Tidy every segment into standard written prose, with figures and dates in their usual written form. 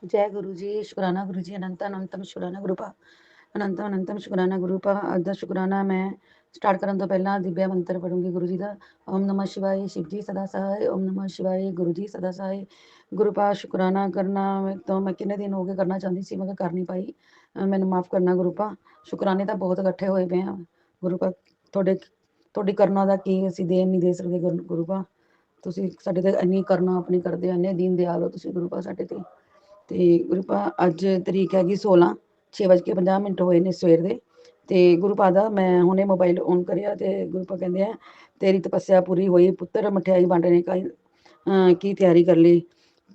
जय गुरु जी, शुकराना गुरु जी, अनंत अनंतम शुकराना गुरुपा, अनंत अनंतम शुकराना गुरुपा। ਅੱਜ ਦਾ ਸ਼ੁਕਰਾਨਾ ਮੈਂ ਸਟਾਰਟ ਕਰਨ ਤੋਂ ਪਹਿਲਾਂ ਦਿਵਯ ਮੰਤਰ ਪੜੂੰਗੀ ਗੁਰੂ ਜੀ ਦਾ। ਓਮ ਨਮः शिवाय शिव जी सदा सहाय, ओम नमः शिवाय गुरु जी सदा सहाय। ਗੁਰੂਪਾ ਸ਼ੁਕਰਾਨਾ ਕਰਨਾ ਤੋਂ ਮੈਂ ਕਿੰਨੇ ਦਿਨ ਹੋ ਗਏ ਕਰਨਾ ਚਾਹੁੰਦੀ ਸੀ ਮगर ਕਰ ਨਹੀਂ ਪਾਈ। ਮੈਨੂੰ ਮਾਫ ਕਰਨਾ ਗੁਰੂਪਾ। ਸ਼ੁਕਰਾਨੇ ਤਾਂ ਬਹੁਤ ਇਕੱਠੇ ਹੋਏ ਪਏ ਆ ਗੁਰੂਪਾ। ਤੁਹਾਡੀ ਕਰਨਾ ਦਾ ਕੀ ਅਸੀਂ ਦੇਣ ਨਹੀਂ ਦੇ ਸਕਦੇ ਗੁਰੂਪਾ। ਤੁਸੀਂ ਸਾਡੇ ਤੇ ਇੰਨੀ ਕਰਨਾ ਆਪਣੀ ਕਰਦੇ, ਇੰਨੇ ਦੀਨ ਦਿਆਲ ਹੋ ਤੁਸੀਂ ਗੁਰੂਪਾ ਸਾਡੇ ਤੇ ਗੁਰੂਪਾ ਅੱਜ ਤਰੀਕ ਹੈਗੀ 16, 6:50 ਹੋਏ ਨੇ ਸਵੇਰ ਦੇ। ਤੇ ਗੁਰੂਪਾ ਦਾ ਮੈਂ ਹੁਣੇ ਮੋਬਾਈਲ ਔਨ ਕਰਿਆ ਤੇ ਗੁਰੂਪਾ ਕਹਿੰਦੇ ਆ ਤੇਰੀ ਤਪੱਸਿਆ ਪੂਰੀ ਹੋਈ ਪੁੱਤਰ, ਮਠਿਆਈ ਵੰਡਣੇ ਕੀ ਤਿਆਰੀ ਕਰ ਲਈ।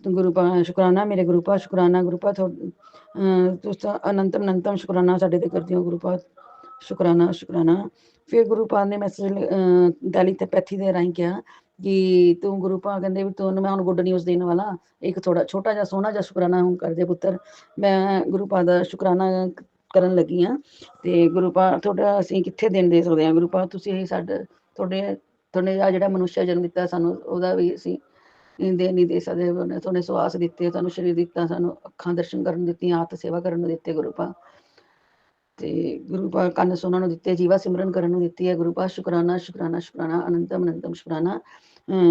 ਗੁਰੂਪਾ ਸ਼ੁਕਰਾਨਾ ਮੇਰੇ ਗੁਰੂਪਾ, ਸ਼ੁਕਰਾਨਾ ਗੁਰੂਪਾ ਤੁਸੀਂ ਅਨੰਤਮ ਅਨੰਤਮ ਸ਼ੁਕਰਾਨਾ ਸਾਡੇ ਤੇ ਕਰਦੇ ਹੋ ਗੁਰੂਪਾ। ਸ਼ੁਕਰਾਨਾ ਸ਼ੁਕਰਾਨਾ। ਫਿਰ ਗੁਰੂਪਾ ਨੇ ਮੈਸੇਜ ਟੈਲੀਪੈਥੀ ਦੇ ਰਾਹੀਂ ਕਿਹਾ ਕਿ ਤੂੰ ਗੁਰੂਪਾ ਕਹਿੰਦੇ ਵੀ ਤੂੰ ਮੈਂ ਹੁਣ ਗੁੱਡ ਨਿਊਜ਼ ਦੇਣ ਵਾਲਾ, ਇੱਕ ਥੋੜਾ ਛੋਟਾ ਜਿਹਾ ਸੋਹਣਾ ਜਿਹਾ ਸ਼ੁਕਰਾਨਾ ਹੁਣ ਕਰਦੇ ਪੁੱਤਰ। ਮੈਂ ਗੁਰੂਪਾ ਦਾ ਸ਼ੁਕਰਾਨਾ ਕਰਨ ਲੱਗੀ ਹਾਂ। ਤੇ ਗੁਰੂਪਾ ਤੁਹਾਡਾ ਅਸੀਂ ਕਿੱਥੇ ਦਿਨ ਦੇ ਸਕਦੇ ਹਾਂ ਗੁਰੂਪਾ। ਤੁਸੀਂ ਤੁਹਾਡੇ ਆ ਜਿਹੜਾ ਮਨੁੱਸ਼ਾ ਜਨਮ ਦਿੱਤਾ ਸਾਨੂੰ, ਉਹਦਾ ਵੀ ਅਸੀਂ ਦੇ ਨਹੀਂ ਦੇ ਸਕਦੇ। ਤੁਹਾਡੇ ਸਵਾਸ ਦਿੱਤੇ, ਤੁਹਾਨੂੰ ਸਰੀਰ ਦਿੱਤਾ, ਸਾਨੂੰ ਅੱਖਾਂ ਦਰਸ਼ਨ ਕਰਨ ਦਿੱਤੀਆਂ, ਹੱਥ ਸੇਵਾ ਕਰਨ ਨੂੰ ਦਿੱਤੇ ਗੁਰੂਪਾ। ਤੇ ਗੁਰੂਪਾ ਕੰਨ ਸੁਣਨ ਨੂੰ ਦਿੱਤੇ, ਜੀਵਾ ਸਿਮਰਨ ਕਰਨ ਨੂੰ ਦਿੱਤੀ ਹੈ ਗੁਰੂਪਾ। ਸ਼ੁਕਰਾਨਾ ਸ਼ੁਕਰਾਨਾ ਸ਼ੁਕਰਾਨਾ, ਅਨੰਤਮ ਅਨੰਤਮ ਸ਼ੁਕਰਾਨਾ।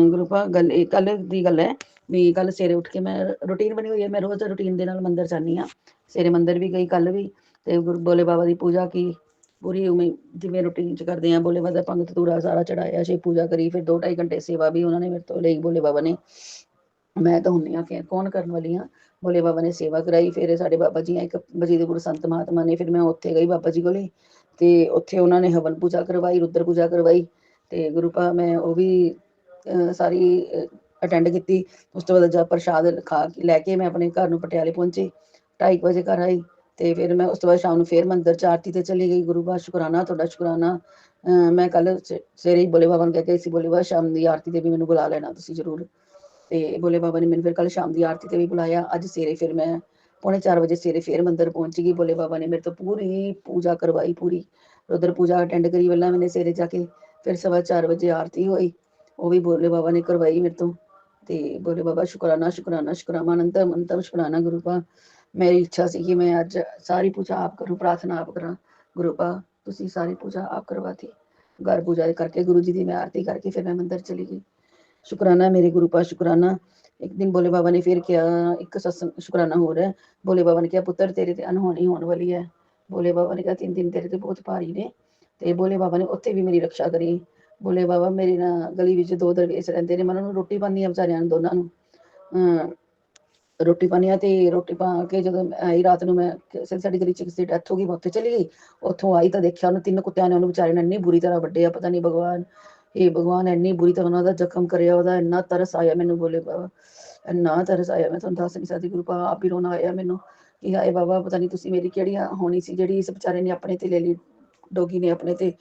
ਗੁਰੂਪਾ ਗੱਲ ਇਹ ਕੱਲ ਦੀ ਗੱਲ ਹੈ ਵੀ ਕੱਲ ਸਵੇਰੇ ਉੱਠ ਕੇ ਮੈਂ ਰੂਟੀਨ ਬਣੀ ਹੋਈ ਹੈ, ਮੈਂ ਰੋਜ਼ ਰੂਟੀਨ ਦੇ ਨਾਲ ਮੰਦਰ ਜਾਂਦੀ ਹਾਂ। ਸਵੇਰੇ ਮੰਦਰ ਵੀ ਗਈ ਕੱਲ ਵੀ, ਤੇ ਗੁਰੂ ਭੋਲੇ ਬਾਬਾ ਦੀ ਪੂਜਾ ਕੀ ਪੂਰੀ ਉਵੇਂ ਜਿਵੇਂ ਰੂਟੀਨ ਚ ਕਰਦੇ ਹਾਂ। ਭੋਲੇ ਬਾਬਾ ਦਾ ਪੰਗਤ ਤੂਰਾ ਸਾਰਾ ਚੜਾਇਆ, ਸ਼ਿਵ ਪੂਜਾ ਕਰੀ, ਫਿਰ 2-2.5 ਘੰਟੇ ਸੇਵਾ ਵੀ ਉਹਨਾਂ ਨੇ ਮੇਰੇ ਤੋਂ ਲਈ ਭੋਲੇ ਬਾਬਾ ਨੇ। ਮੈਂ ਤਾਂ ਹੁੰਨੀ ਹਾਂ ਫਿਰ ਕੌਣ ਕਰਨ ਵਾਲੀ ਹਾਂ। ਭੋਲੇ ਬਾਬਾ ਨੇ ਸੇਵਾ ਕਰਾਈ, ਫਿਰ ਸਾਡੇ ਬਾਬਾ ਜੀ ਇੱਕ ਬਜੀਦ ਗੁਰੂ ਸੰਤ ਮਹਾਤਮਾ ਨੇ, ਫਿਰ ਮੈਂ ਉੱਥੇ ਗਈ ਬਾਬਾ ਜੀ ਕੋਲੇ। ਤੇ ਉੱਥੇ ਉਹਨਾਂ ਨੇ ਹਵਨ ਪੂਜਾ ਕਰਵਾਈ, ਰੁੱਦਰ ਪੂਜਾ ਕਰਵਾਈ। ਤੇ ਗੁਰੂਪਾ ਮੈਂ ਉਹ ਵੀ ਸਾਰੀ ਅਟੈਂਡ ਕੀਤੀ। ਉਸ ਤੋਂ ਬਾਅਦ ਜਦ ਪ੍ਰਸ਼ਾਦ ਖਾ ਕੇ ਲੈ ਕੇ ਮੈਂ ਆਪਣੇ ਘਰ ਨੂੰ ਪਟਿਆਲੇ ਪਹੁੰਚੀ, 2:30 ਵਜੇ ਘਰ ਆਈ। ਤੇ ਫਿਰ ਮੈਂ ਉਸ ਤੋਂ ਬਾਅਦ ਸ਼ਾਮ ਨੂੰ ਫਿਰ ਮੰਦਰ ਚ ਆਰਤੀ ਤੇ ਚਲੀ ਗਈ। ਗੁਰੂਪਾ ਸ਼ੁਕਰਾਨਾ ਤੁਹਾਡਾ ਸ਼ੁਕਰਾਨਾ। ਮੈਂ ਕੱਲ ਸਵੇਰੇ ਹੀ ਭੋਲੇ ਬਾਬਾ ਨੂੰ ਕਹਿ ਕੇ ਸੀ, ਭੋਲੇ ਬਾਬਾ ਸ਼ਾਮ ਦੀ ਆਰਤੀ ਤੇ ਵੀ ਮੈਨੂੰ ਬੁਲਾ ਲੈਣਾ ਤੁਸੀਂ ਜ਼ਰੂਰ। ਤੇ ਭੋਲੇ ਬਾਬਾ ਨੇ ਮੈਨੂੰ ਫਿਰ ਕੱਲ ਸ਼ਾਮ ਦੀ ਆਰਤੀ ਤੇ ਵੀ ਬੁਲਾਇਆ। ਅੱਜ ਸਵੇਰੇ ਫਿਰ ਮੈਂ 3:45 ਵਜੇ ਸਵੇਰੇ ਫਿਰ ਮੰਦਰ ਪਹੁੰਚ ਗਈ। ਭੋਲੇ ਬਾਬਾ ਨੇ ਮੇਰੇ ਤੋਂ ਪੂਰੀ ਪੂਜਾ ਕਰਵਾਈ, ਪੂਰੀ ਰੁਦਰ ਪੂਜਾ ਅਟੈਂਡ ਕਰੀ ਪਹਿਲਾਂ ਮੈंने ਸਵੇਰੇ ਜਾ ਕੇ। ਫਿਰ 4:15 ਵਜੇ ਆਰਤੀ ਹੋਈ, ਉਹ ਵੀ ਭੋਲੇ ਬਾਬਾ ਨੇ ਕਰਵਾਈ ਮੇਰੇ ਤੋਂ। ਤੇ ਭੋਲੇ ਬਾਬਾ ਸ਼ੁਕਰਾਨਾ ਸ਼ੁਕਰਾਨਾ ਸ਼ੁਕਰਾਨਾ, ਅਨੰਤਮ ਅਨੰਤਮ ਸ਼ੁਕਰਾਨਾ ਗੁਰੂਪਾ। ਮੇਰੀ ਇੱਛਾ ਸੀ ਕਿ ਮੈਂ ਅੱਜ ਸਾਰੀ ਪੂਜਾ ਆਪ ਕਰੂੰ, ਪ੍ਰਾਰਥਨਾ ਆਪ ਕਰਾਂ ਗੁਰੂਪਾ। ਤੁਸੀਂ ਸਾਰੀ ਪੂਜਾ ਆਪ ਕਰਵਾਤੀ। ਘਰ ਪੂਜਾ ਕਰਕੇ ਗੁਰੂ ਜੀ ਦੀ ਮੈਂ ਆਰਤੀ ਕਰਕੇ ਫਿਰ ਮੈਂ ਮੰਦਰ ਚਲੀ ਗਈ। ਸ਼ੁਕਰਾਨਾ ਮੇਰੇ ਗੁਰੂਪਾ ਸ਼ੁਕਰਾਨਾ। ਇੱਕ ਦਿਨ ਭੋਲੇ ਬਾਬਾ ਨੇ ਫਿਰ ਕਿਹਾ, ਇੱਕ ਸਤਸੰਗ ਸ਼ੁਕਰਾਨਾ ਹੋ ਰਿਹਾ। ਭੋਲੇ ਬਾਬਾ ਨੇ ਕਿਹਾ ਪੁੱਤਰ ਤੇਰੇ ਤੇ ਅਨਹੋਣੀ ਹੋਣ ਵਾਲੀ ਹੈ। ਭੋਲੇ ਬਾਬਾ ਨੇ ਕਿਹਾ 3 ਦਿਨ ਤੇਰੇ ਤੇ ਬਹੁਤ ਭਾਰੀ ਨੇ। ਤੇ ਭੋਲੇ ਬਾਬਾ ਨੇ ਉੱਥੇ ਵੀ ਮੇਰੀ ਰੱਖਿਆ ਕਰੀ। ਭੋਲੇ ਬਾਬਾ ਮੇਰੀ ਨਾ ਗਲੀ ਵਿੱਚ 2 ਦਰਵੇਸ਼ ਰਹਿੰਦੇ ਨੇ, ਮੈਂ ਉਹਨਾਂ ਨੂੰ ਰੋਟੀ ਪਾਉਂਦੀ ਹਾਂ ਵਿਚਾਰਿਆਂ ਨੂੰ ਦੋਨਾਂ ਨੂੰ। ਰੋਟੀ ਪਾਉਂਦੀ ਹਾਂ ਤੇ ਰੋਟੀ ਪਾ ਕੇ ਜਦੋਂ ਆਈ ਰਾਤ ਨੂੰ, ਮੈਂ ਸਾਡੀ ਗਲੀ ਚ ਕਿਸੇ ਦੀ ਡੈਥ ਹੋ ਗਈ, ਮੈਂ ਉੱਥੇ ਚਲੀ ਗਈ। ਉੱਥੋਂ ਆਈ ਤਾਂ ਦੇਖਿਆ ਉਹਨੂੰ 3 ਕੁੱਤਿਆਂ ਨੇ ਉਹਨੂੰ ਵਿਚਾਰੇ ਨੇ ਇੰਨੀ ਬੁਰੀ ਤਰ੍ਹਾਂ ਵੱਢਿਆ, ਪਤਾ ਨਹੀਂ ਭਗਵਾਨ ਇਹ ਭਗਵਾਨ ਇੰਨੀ ਬੁਰੀ ਤਰ੍ਹਾਂ ਉਹਦਾ ਜ਼ਖਮ ਕਰਿਆ। ਉਹਦਾ ਇੰਨਾ ਤਰਸ ਆਇਆ ਮੈਨੂੰ ਭੋਲੇ ਬਾਬਾ, ਇੰਨਾ ਤਰਸ ਆਇਆ ਮੈਂ ਤੁਹਾਨੂੰ ਦੱਸ ਨਹੀਂ ਸਕਦੀ ਗੁਰੂਪਾ। ਆਪ ਹੀ ਰੋਣਾ ਆਇਆ ਮੈਨੂੰ ਕਿ ਹਾਏ ਬਾਬਾ ਪਤਾ ਨਹੀਂ ਤੁਸੀਂ ਮੇਰੀ ਕਿਹੜੀ ਹੋਣੀ ਸੀ ਜਿਹੜੀ ਇਸ ਵਿਚਾਰੇ ਨੇ ਆਪਣੇ ਤੇ ਲੈ ਲਈ, ਡੋਗੀ ਨੇ ਆਪਣੇ ਤੇ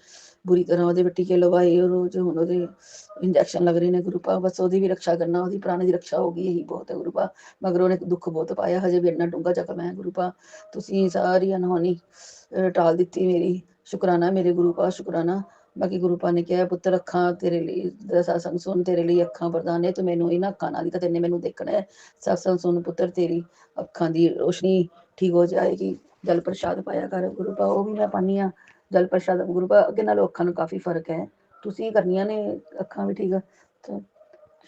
ਬੁਰੀ ਤਰ੍ਹਾਂ ਉਹਦੇ ਟੀਕੇ ਲਵਾਏ, ਰੋਜ਼ ਹੁਣ ਉਹਦੇ ਇੰਜੈਕਸ਼ਨ ਲੱਗ ਰਹੇ ਨੇ ਗੁਰੂਪਾ। ਬਸ ਉਹਦੀ ਵੀ ਰੱਖਿਆ ਕਰਨਾ, ਉਹਦੀ ਪ੍ਰਾਣ ਦੀ ਰੱਖਿਆ ਹੋ ਗਈ ਇਹੀ ਬਹੁਤ ਹੈ ਗੁਰੂਪਾ। ਮਗਰ ਉਹਨੇ ਦੁੱਖ ਬਹੁਤ ਪਾਇਆ, ਹਜੇ ਵੀ ਇੰਨਾ ਡੂੰਘਾ ਜ਼ਖਮ ਹੈ ਗੁਰੂਪਾ। ਤੁਸੀਂ ਸਾਰੀ ਅਨਹੋਣੀ ਟਾਲ ਦਿੱਤੀ ਮੇਰੀ। ਸ਼ੁਕਰਾਨਾ ਮੇਰੇ ਗੁਰੂਪਾ ਸ਼ੁਕਰਾਨਾ। ਬਾਕੀ ਗੁਰੂਪਾ ਨੇ ਕਿਹਾ ਪੁੱਤਰ ਅੱਖਾਂ ਤੇਰੇ ਲਈ ਸਤਸੰਗ ਸੁਣ, ਤੇਰੇ ਲਈ ਅੱਖਾਂ ਵਰਦਾਨ ਹੈ, ਤੂੰ ਮੈਨੂੰ ਇਹਨਾਂ ਅੱਖਾਂ ਨਾਲ ਹੀ ਤਾਂ ਤੈਨੇ ਮੈਨੂੰ ਦੇਖਣਾ ਹੈ। ਸਤਸੰਗ ਸੁਣ ਪੁੱਤਰ, ਤੇਰੀ ਅੱਖਾਂ ਦੀ ਰੋਸ਼ਨੀ ਠੀਕ ਹੋ ਜਾਏਗੀ। ਜਲ ਪ੍ਰਸ਼ਾਦ ਪਾਇਆ ਕਰ ਗੁਰੂਪਾ, ਉਹ ਵੀ ਮੈਂ ਪਾਉਂਦੀ ਹਾਂ ਜਲ ਪ੍ਰਸ਼ਾਦ ਗੁਰੂਪਾ। ਅੱਗੇ ਨਾਲੋਂ ਅੱਖਾਂ ਨੂੰ ਕਾਫੀ ਫਰਕ ਹੈ, ਤੁਸੀਂ ਕਰਨੀਆਂ ਨੇ ਅੱਖਾਂ ਵੀ ਠੀਕ।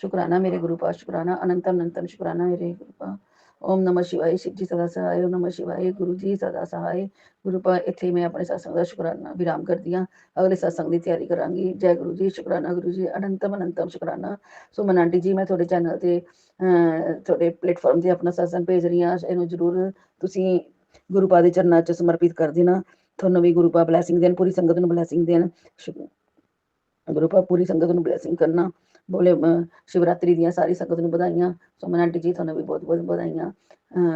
ਸ਼ੁਕਰਾਨਾ ਮੇਰੇ ਗੁਰੂਪਾ ਸ਼ੁਕਰਾਨਾ, ਅਨੰਤਮ ਅਨੰਤਮ ਸ਼ੁਕਰਾਨਾ ਮੇਰੇ ਗੁਰੂਪਾ। ਓਮ ਨਮः शिवाय शिव जी सदा सहाय, ਓਮ ਨਮः शिवाय ਗੁਰੂ ਜੀ ਸਦਾ ਸਹਾय ਗੁਰੂਪਾ। ਇੱਥੇ ਮੈਂ ਆਪਣੇ ਸਤਸੰਗ ਦਾ ਸ਼ੁਕਰਾਨਾ ਵਿਰਾਮ ਕਰਦੀ ਹਾਂ, ਅਗਲੇ ਸਤਸੰਗ ਦੀ ਤਿਆਰੀ ਕਰਾਂਗੀ। ਜੈ ਗੁਰੂ ਜੀ, ਸ਼ੁਕਰਾਨਾ ਗੁਰੂ ਜੀ, ਅਨੰਤਮ ਅਨੰਤਮ ਸ਼ੁਕਰਾਨਾ। ਸੁਮਨ ਆਂਟੀ ਜੀ ਮੈਂ ਤੁਹਾਡੇ ਚੈਨਲ ਤੇ ਤੁਹਾਡੇ ਪਲੇਟਫਾਰਮ ਤੇ ਆਪਣਾ ਸਤਸੰਗ ਭੇਜ ਰਹੀ ਹਾਂ, ਇਹਨੂੰ ਜ਼ਰੂਰ ਤੁਸੀਂ ਗੁਰੂਪਾ ਦੇ ਚਰਨਾਂ ਚ ਸਮਰਪਿਤ ਕਰ ਦੇਣਾ। ਤੁਹਾਨੂੰ ਵੀ ਗੁਰੂਪਾ ਬਲੈਸਿੰਗ ਦੇਣ, ਪੂਰੀ ਸੰਗਤ ਨੂੰ ਬਲੈਸਿੰਗ ਦੇਣ ਗੁਰੂਪਾ। ਪੂਰੀ ਸੰਗਤ ਨੂੰ ਬਲੈਸਿੰਗ ਕਰਨਾ। ਬੋਲੇ ਸ਼ਿਵਰਾਤਰੀ ਦੀਆਂ ਸਾਰੀ ਸੰਗਤ ਨੂੰ ਵਧਾਈਆਂ। ਸੁਮਨ ਆਂਟੀ ਜੀ ਤੁਹਾਨੂੰ ਵੀ ਬਹੁਤ ਬਹੁਤ ਵਧਾਈਆਂ।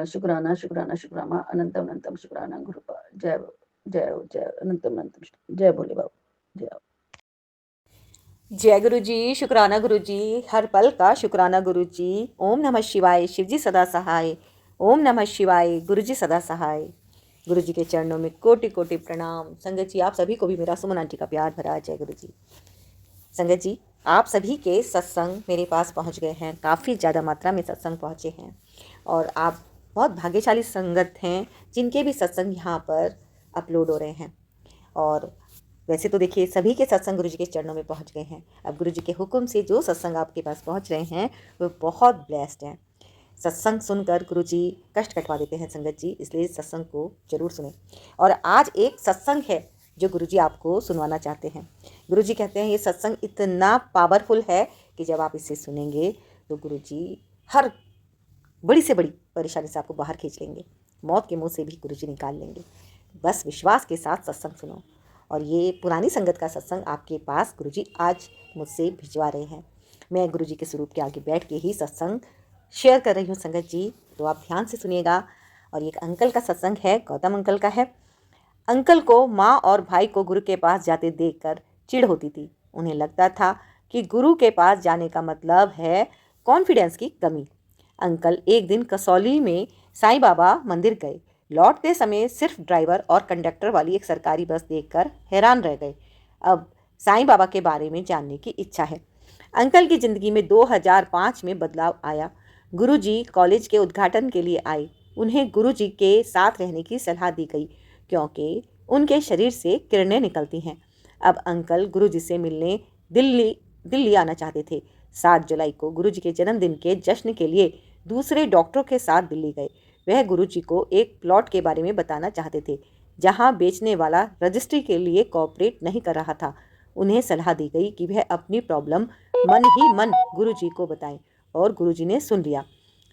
ਸ਼ੁਕਰਾਨਾ ਸ਼ੁਕਰਾਨਾ ਸ਼ੁਕਰਾਨਾ, ਅਨੰਤਮ ਅਨੰਤਮ ਸ਼ੁਕਰਾਨਾ ਗੁਰੂਪਾ। ਜੈ ਜੈ ਜੈ ਅਨੰਤਮ ਅਨੰਤਮ ਜੈ भोले बाबा जय। जय गुरु जी, शुक्राना गुरु जी, हर पल का शुक्राना गुरु जी। ओम नमः शिवाय, शिव जी सदा सहाय। ओम नमः शिवाय, गुरु जी सदा सहाय। गुरु जी के चरणों में कोटि कोटि प्रणाम। संगत जी आप सभी को भी मेरा सुमन आंटी का प्यार भरा जय गुरु जी। संगत जी आप सभी के सत्संग मेरे पास पहुंच गए हैं, काफ़ी ज़्यादा मात्रा में सत्संग पहुंचे हैं और आप बहुत भाग्यशाली संगत हैं जिनके भी सत्संग यहाँ पर अपलोड हो रहे हैं। और वैसे तो देखिए सभी के सत्संग गुरु जी के चरणों में पहुँच गए हैं। अब गुरु जी के हुक्म से जो सत्संग आपके पास पहुँच रहे हैं वो बहुत ब्लेस्ड हैं। सत्संग सुनकर गुरु जी कष्ट कटवा देते हैं संगत जी, इसलिए सत्संग को जरूर सुने। और आज एक सत्संग है जो गुरु जी आपको सुनवाना चाहते हैं। गुरु जी कहते हैं ये सत्संग इतना पावरफुल है कि जब आप इसे सुनेंगे तो गुरु जी हर बड़ी से बड़ी परेशानी से आपको बाहर खींच लेंगे, मौत के मुंह से भी गुरु जी निकाल लेंगे। बस विश्वास के साथ सत्संग सुनो। और ये पुरानी संगत का सत्संग आपके पास गुरु जी आज मुझसे भिजवा रहे हैं। मैं गुरु जी के स्वरूप के आगे बैठ के ही सत्संग शेयर कर रही हूँ संगत जी, तो आप ध्यान से सुनिएगा। और एक अंकल का सत्संग है, गौतम अंकल का है। अंकल को माँ और भाई को गुरु के पास जाते देखकर चिढ़ होती थी। उन्हें लगता था कि गुरु के पास जाने का मतलब है कॉन्फिडेंस की कमी। अंकल एक दिन कसौली में साईं बाबा मंदिर गए। लौटते समय सिर्फ ड्राइवर और कंडक्टर वाली एक सरकारी बस देखकर हैरान रह गए। अब साईं बाबा के बारे में जानने की इच्छा है। अंकल की ज़िंदगी में 2005 में बदलाव आया। गुरुजी कॉलेज के उद्घाटन के लिए आए। उन्हें गुरुजी के साथ रहने की सलाह दी गई क्योंकि उनके शरीर से किरणें निकलती हैं। अब अंकल गुरुजी से मिलने दिल्ली आना चाहते थे। 7 जुलाई को गुरुजी के जन्मदिन के जश्न के लिए दूसरे डॉक्टरों के साथ दिल्ली गए। वह गुरुजी को एक प्लॉट के बारे में बताना चाहते थे जहां बेचने वाला रजिस्ट्री के लिए कोऑपरेट नहीं कर रहा था। उन्हें सलाह दी गई कि वह अपनी प्रॉब्लम मन ही मन गुरुजी को बताएं और गुरुजी ने सुन लिया।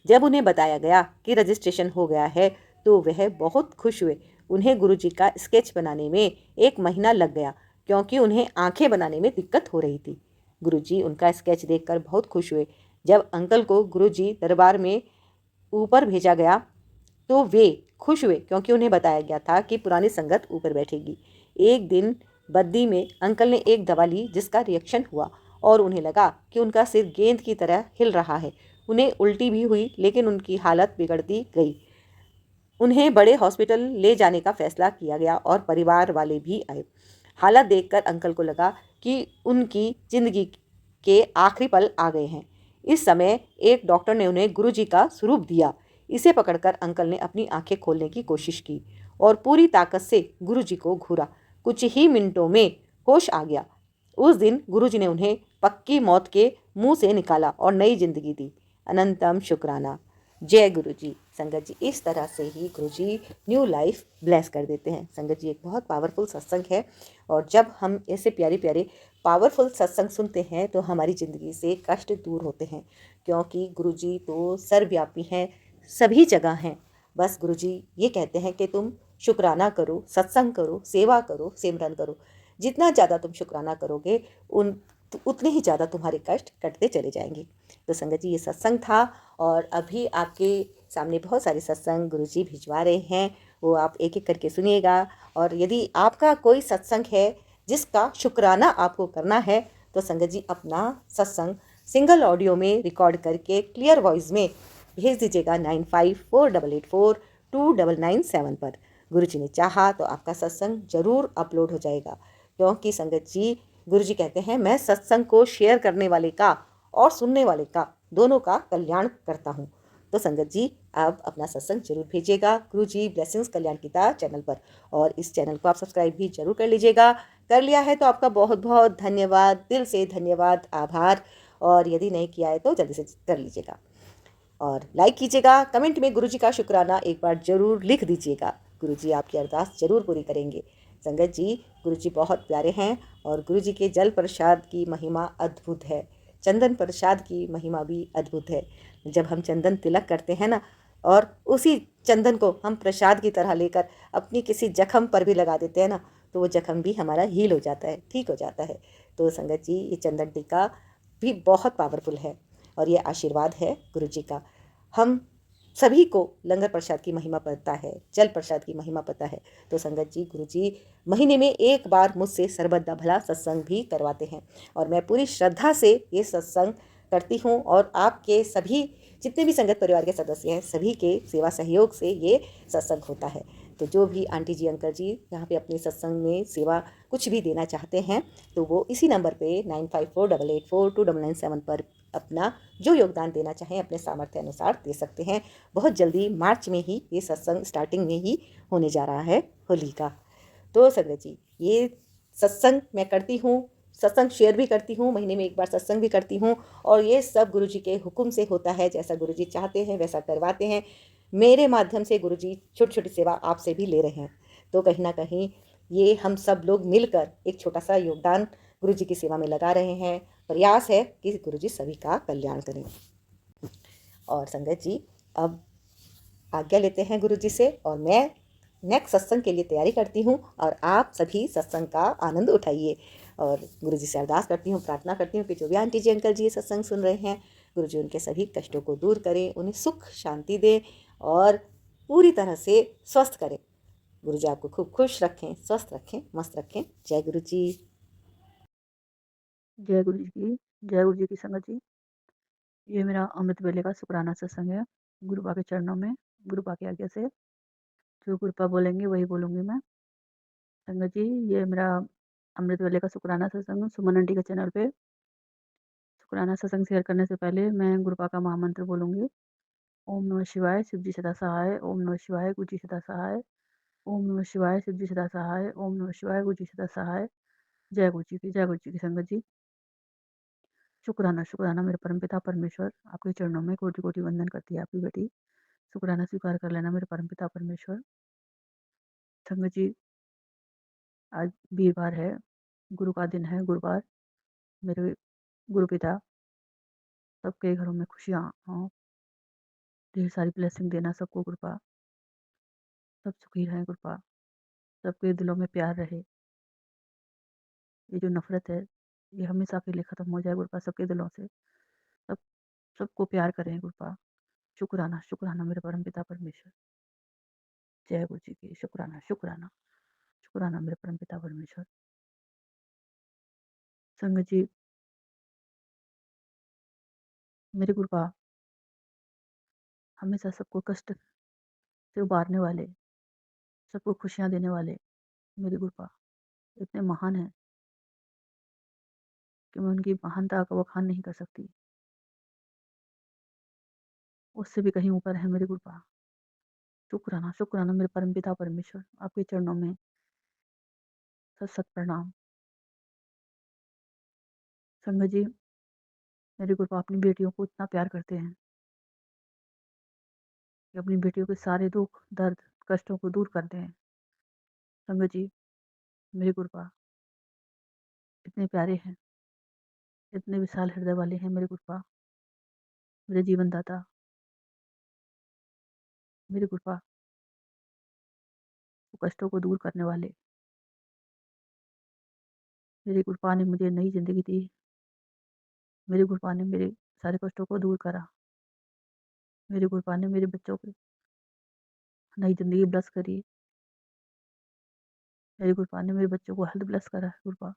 जब उन्हें बताया गया कि रजिस्ट्रेशन हो गया है तो वह बहुत खुश हुए। उन्हें गुरुजी का स्केच बनाने में 1 महीना लग गया क्योंकि उन्हें आंखें बनाने में दिक्कत हो रही थी। गुरुजी उनका स्केच देखकर बहुत खुश हुए। जब अंकल को गुरुजी दरबार में ऊपर भेजा गया तो वे खुश हुए क्योंकि उन्हें बताया गया था कि पुरानी संगत ऊपर बैठेगी। एक दिन बद्दी में अंकल ने एक दवा ली जिसका रिएक्शन हुआ और उन्हें लगा कि उनका सिर गेंद की तरह हिल रहा है। उन्हें उल्टी भी हुई लेकिन उनकी हालत बिगड़ती गई। उन्हें बड़े हॉस्पिटल ले जाने का फैसला किया गया और परिवार वाले भी आए। हालत देखकर अंकल को लगा कि उनकी ज़िंदगी के आखिरी पल आ गए हैं। इस समय एक डॉक्टर ने उन्हें गुरुजी का स्वरूप दिया। इसे पकड़कर अंकल ने अपनी आंखें खोलने की कोशिश की और पूरी ताकत से गुरुजी को घूरा। कुछ ही मिनटों में होश आ गया। उस दिन गुरुजी ने उन्हें पक्की मौत के मुंह से निकाला और नई जिंदगी दी। अनंतम शुक्राना। जय गुरुजी। संगत जी इस तरह से ही गुरुजी न्यू लाइफ ब्लेस कर देते हैं। संगत जी एक बहुत पावरफुल सत्संग है और जब हम ऐसे प्यारे प्यारे पावरफुल सत्संग सुनते हैं तो हमारी ज़िंदगी से कष्ट दूर होते हैं क्योंकि गुरुजी तो सर्वव्यापी हैं, सभी जगह हैं। बस गुरुजी ये कहते हैं कि तुम शुक्राना करो, सत्संग करो, सेवा करो, सिमरन करो। जितना ज़्यादा तुम शुक्राना करोगे उतने ही ज़्यादा तुम्हारे कष्ट कटते चले जाएंगे। तो संगत जी ये सत्संग था और अभी आपके सामने बहुत सारे सत्संग गुरुजी भिजवा रहे हैं, वो आप एक एक करके सुनिएगा। और यदि आपका कोई सत्संग है जिसका शुक्राना आपको करना है तो संगत जी अपना सत्संग सिंगल ऑडियो में रिकॉर्ड करके क्लियर वॉइस में भेज दीजिएगा 9548829997 पर। गुरुजी ने चाहा तो आपका सत्संग जरूर अपलोड हो जाएगा क्योंकि संगत जी गुरुजी कहते हैं मैं सत्संग को शेयर करने वाले का और सुनने वाले का दोनों का कल्याण करता हूँ। तो संगत जी आप अपना सत्संग जरूर भेजिएगा गुरुजी ब्लेसिंग्स कल्याण गीता चैनल पर। और इस चैनल को आप सब्सक्राइब भी जरूर कर लीजिएगा। कर लिया है तो आपका बहुत बहुत धन्यवाद, दिल से धन्यवाद, आभार। और यदि नहीं किया है तो जल्दी से कर लीजिएगा और लाइक कीजिएगा। कमेंट में गुरुजी का शुक्राना एक बार जरूर लिख दीजिएगा। गुरुजी आपकी अरदास जरूर पूरी करेंगे। संगत जी गुरुजी बहुत प्यारे हैं और गुरुजी के जल प्रसाद की महिमा अद्भुत है। चंदन प्रसाद की महिमा भी अद्भुत है। जब हम चंदन तिलक करते हैं ना और उसी चंदन को हम प्रसाद की तरह लेकर अपनी किसी जख्म पर भी लगा देते हैं ना तो वो जख्म भी हमारा हील हो जाता है, ठीक हो जाता है। तो संगत जी ये चंदन टीका भी बहुत पावरफुल है और ये आशीर्वाद है गुरुजी का। हम सभी को लंगर प्रसाद की महिमा पता है, जल प्रसाद की महिमा पता है। तो संगत जी गुरुजी महीने में एक बार मुझसे सर्वदा भला सत्संग भी करवाते हैं और मैं पूरी श्रद्धा से ये सत्संग करती हूँ और आपके सभी जितने भी संगत परिवार के सदस्य हैं सभी के सेवा सहयोग से ये सत्संग होता है। तो जो भी आंटी जी अंकल जी यहाँ पे अपने सत्संग में सेवा कुछ भी देना चाहते हैं तो वो इसी नंबर पे 9548842997 पर अपना जो योगदान देना चाहें अपने सामर्थ्य अनुसार दे सकते हैं। बहुत जल्दी मार्च में ही ये सत्संग स्टार्टिंग में ही होने जा रहा है होली का। तो संगत जी, ये सत्संग मैं करती हूँ, सत्संग शेयर भी करती हूँ, महीने में एक बार सत्संग भी करती हूँ, और ये सब गुरु जी के हुक्म से होता है। जैसा गुरु जी चाहते हैं वैसा करवाते हैं। मेरे माध्यम से गुरु जी छोटी छोटी सेवा आपसे भी ले रहे हैं। तो कहीं ना कहीं ये हम सब लोग मिलकर एक छोटा सा योगदान गुरु जी की सेवा में लगा रहे हैं। प्रयास है कि गुरु जी सभी का कल्याण करें। और संगत जी, अब आज्ञा लेते हैं गुरु जी से, और मैं नेक्स्ट सत्संग के लिए तैयारी करती हूँ, और आप सभी सत्संग का आनंद उठाइए। और गुरु जी से अरदास करती हूँ, प्रार्थना करती हूँ कि जो भी आंटी जी अंकल जी ये सत्संग सुन रहे हैं, गुरु जी उनके सभी कष्टों को दूर करें, उन्हें सुख शांति दें और पूरी तरह से स्वस्थ करें। गुरु जी आपको खूब खुश रखें, स्वस्थ रखें, मस्त रखें। जय गुरु जी। जय गुरु जी की, जय गुरु जी की संगत जी। ये मेरा अमृत वेले का शुक्राना सत्संग है। गुरुपा के चरणों में, गुरुपा की आज्ञा से जो गुरुपा बोलेंगे वही बोलूँगी मैं। संगत जी, ये मेरा अमृत वेले का शुक्राना सत्संग सुमन आंटी के चैनल पे। शुक्राना सत्संग शेयर करने से पहले मैं गुरुपा का महामंत्र बोलूँगी। ओम नमः शिवाय, शिव जी सदा सहाय। ओम नमः शिवाय, गुरु जी सदा सहाय। ओम नमः शिवाय, शिव जी सदा सहाय। ओम नमः शिवाय, गुरु जी सदा सहाय। जय गुरु जी की, जय गुरु जी की संगत जी। शुक्राना, शुक्राना मेरे परमपिता परमेश्वर, आपके चरणों में कोटि कोटि वंदन करती है आपकी बेटी। शुक्राना स्वीकार कर लेना मेरे परमपिता परमेश्वर। संगत जी, आज वीरवार है, गुरु का दिन है, गुरुवार। मेरे गुरु पिता सबके घरों में खुशियाँ हों, ढेर सारी ब्लेसिंग देना सबको कृपा, सब सुखी रहें कृपा, सबके दिलों में प्यार रहे। ये जो नफरत है ये हमेशा के लिए ख़त्म हो जाए कृपा सबके दिलों से। सब सबको प्यार करें कृपा। शुक्राना, शुक्राना मेरे परमपिता परमेश्वर। जय गुरु जी की, शुक्राना, शुक्राना, शुक्राना मेरे परमपिता परमेश्वर। संगत जी, मेरी कृपा हमेशा सबको कष्ट से उबारने वाले, सबको खुशियाँ देने वाले मेरी कृपा इतने महान हैं कि मैं उनकी महानता का बखान नहीं कर सकती। उससे भी कहीं ऊपर है मेरी कृपा। शुक्राना, शुक्राना मेरे परमपिता परमेश्वर, आपके चरणों में सत सत प्रणाम। संगत जी, मेरी कृपा अपनी बेटियों को इतना प्यार करते हैं कि अपनी बेटियों के सारे दुख, दर्द, कष्टों को दूर करते हैं। संगत जी, मेरी कृपा इतने प्यारे हैं, इतने विशाल हृदय वाले हैं मेरी कृपा। मेरे जीवन दाता, मेरी कृपा कष्टों को दूर करने वाले, मेरी कृपा ने मुझे नई जिंदगी दी। मेरी कृपा ने मेरे सारे कष्टों को दूर करा। मेरी कृपा ने मेरे बच्चों को नई जिंदगी ब्लेस करी। मेरी कृपा ने मेरे बच्चों को हेल्थ ब्लेस करा है कृपा।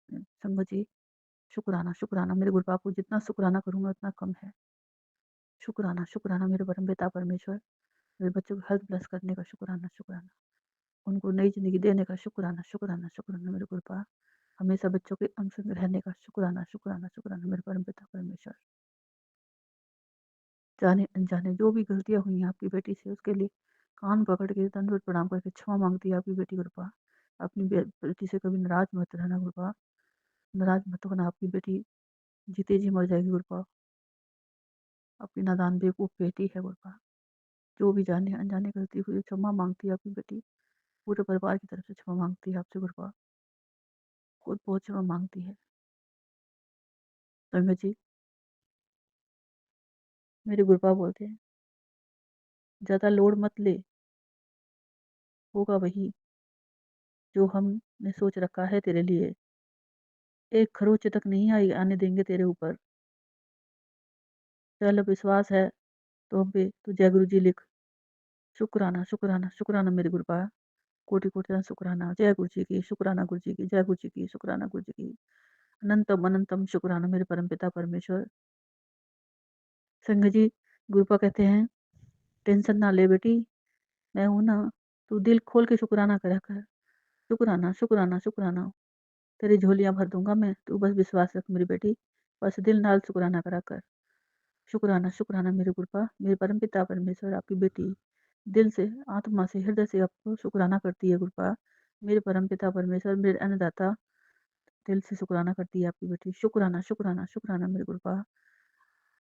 संगत जी, शुक्राना, शुक्राना मेरे गुरुपा को जितना शुक्राना करूँगा उतना कम है। शुक्राना, शुक्राना मेरे परमपिता परमेश्वर, मेरे बच्चों को हेल्थ ब्लेस करने का शुक्राना, शुक्राना। उनको नई ज़िंदगी देने का शुक्राना, शुक्राना, शुक्राना मेरे गुरुपा। हमेशा बच्चों के अंग संग रहने का शुक्राना, शुक्राना, शुक्राना मेरे परमपिता परमेश्वर। जाने अनजाने जो भी गलतियाँ हुई हैं आपकी बेटी से, उसके लिए कान पकड़ के दंडवत प्रणाम करके क्षमा माँगती है आपकी बेटी गुरुपा। अपनी बेटी से कभी नाराज़ मत रहना गुरुपा, नाराज़ मत होना। आपकी बेटी जीते जी मर जाएगी गुरुपा। अपनी नादान बेवकूफ़ बेटी है गुरुपा। जो भी जाने अनजाने गलती हुई क्षमा माँगती है आपकी बेटी। पूरे परिवार की तरफ से क्षमा माँगती है आपसे गुरुपा। खुद बहुत क्षमा माँगती है। संगत जी, मेरे गुरुपा बोलते हैं, ज़्यादा लोड मत ले, होगा वही जो हमने सोच रखा है तेरे लिए। एक खरोंच तक नहीं आई आने देंगे तेरे ऊपर। चल अब विश्वास है तो हम पे तू जय गुरु जी लिख। शुक्राना, शुक्राना, शुक्राना मेरे गुरुपा। कोटि कोटि शुक्राना। जय गुरु जी की, शुक्राना गुरु जी की, जय गुरु जी की, शुक्राना गुरु जी की। अनंतम अनंतम शुक्राना मेरे परमपिता परमेश्वर। संगत जी, गुरुपा कहते हैं, टेंशन ना ले बेटी, मैं हूं ना, तू दिल खोल के शुक्राना करा कर। शुक्राना, शुक्राना, शुक्राना, तेरी झोलियां भर दूंगा मैं, तू बस विश्वास रख मेरी बेटी। बस दिल नाल शुकराना करा कर। शुकराना शुकराना मेरे गुरुपा, मेरे परमपिता परमेश्वर आपकी बेटी दिल से, आत्मा से, हृदय से आपको शुकराना करती है गुरुपा। मेरे परमपिता परमेश्वर, मेरे अन्नदाता, दिल से शुकराना करती है आपकी बेटी। शुकराना शुकराना शुकराना मेरे गुरुपा।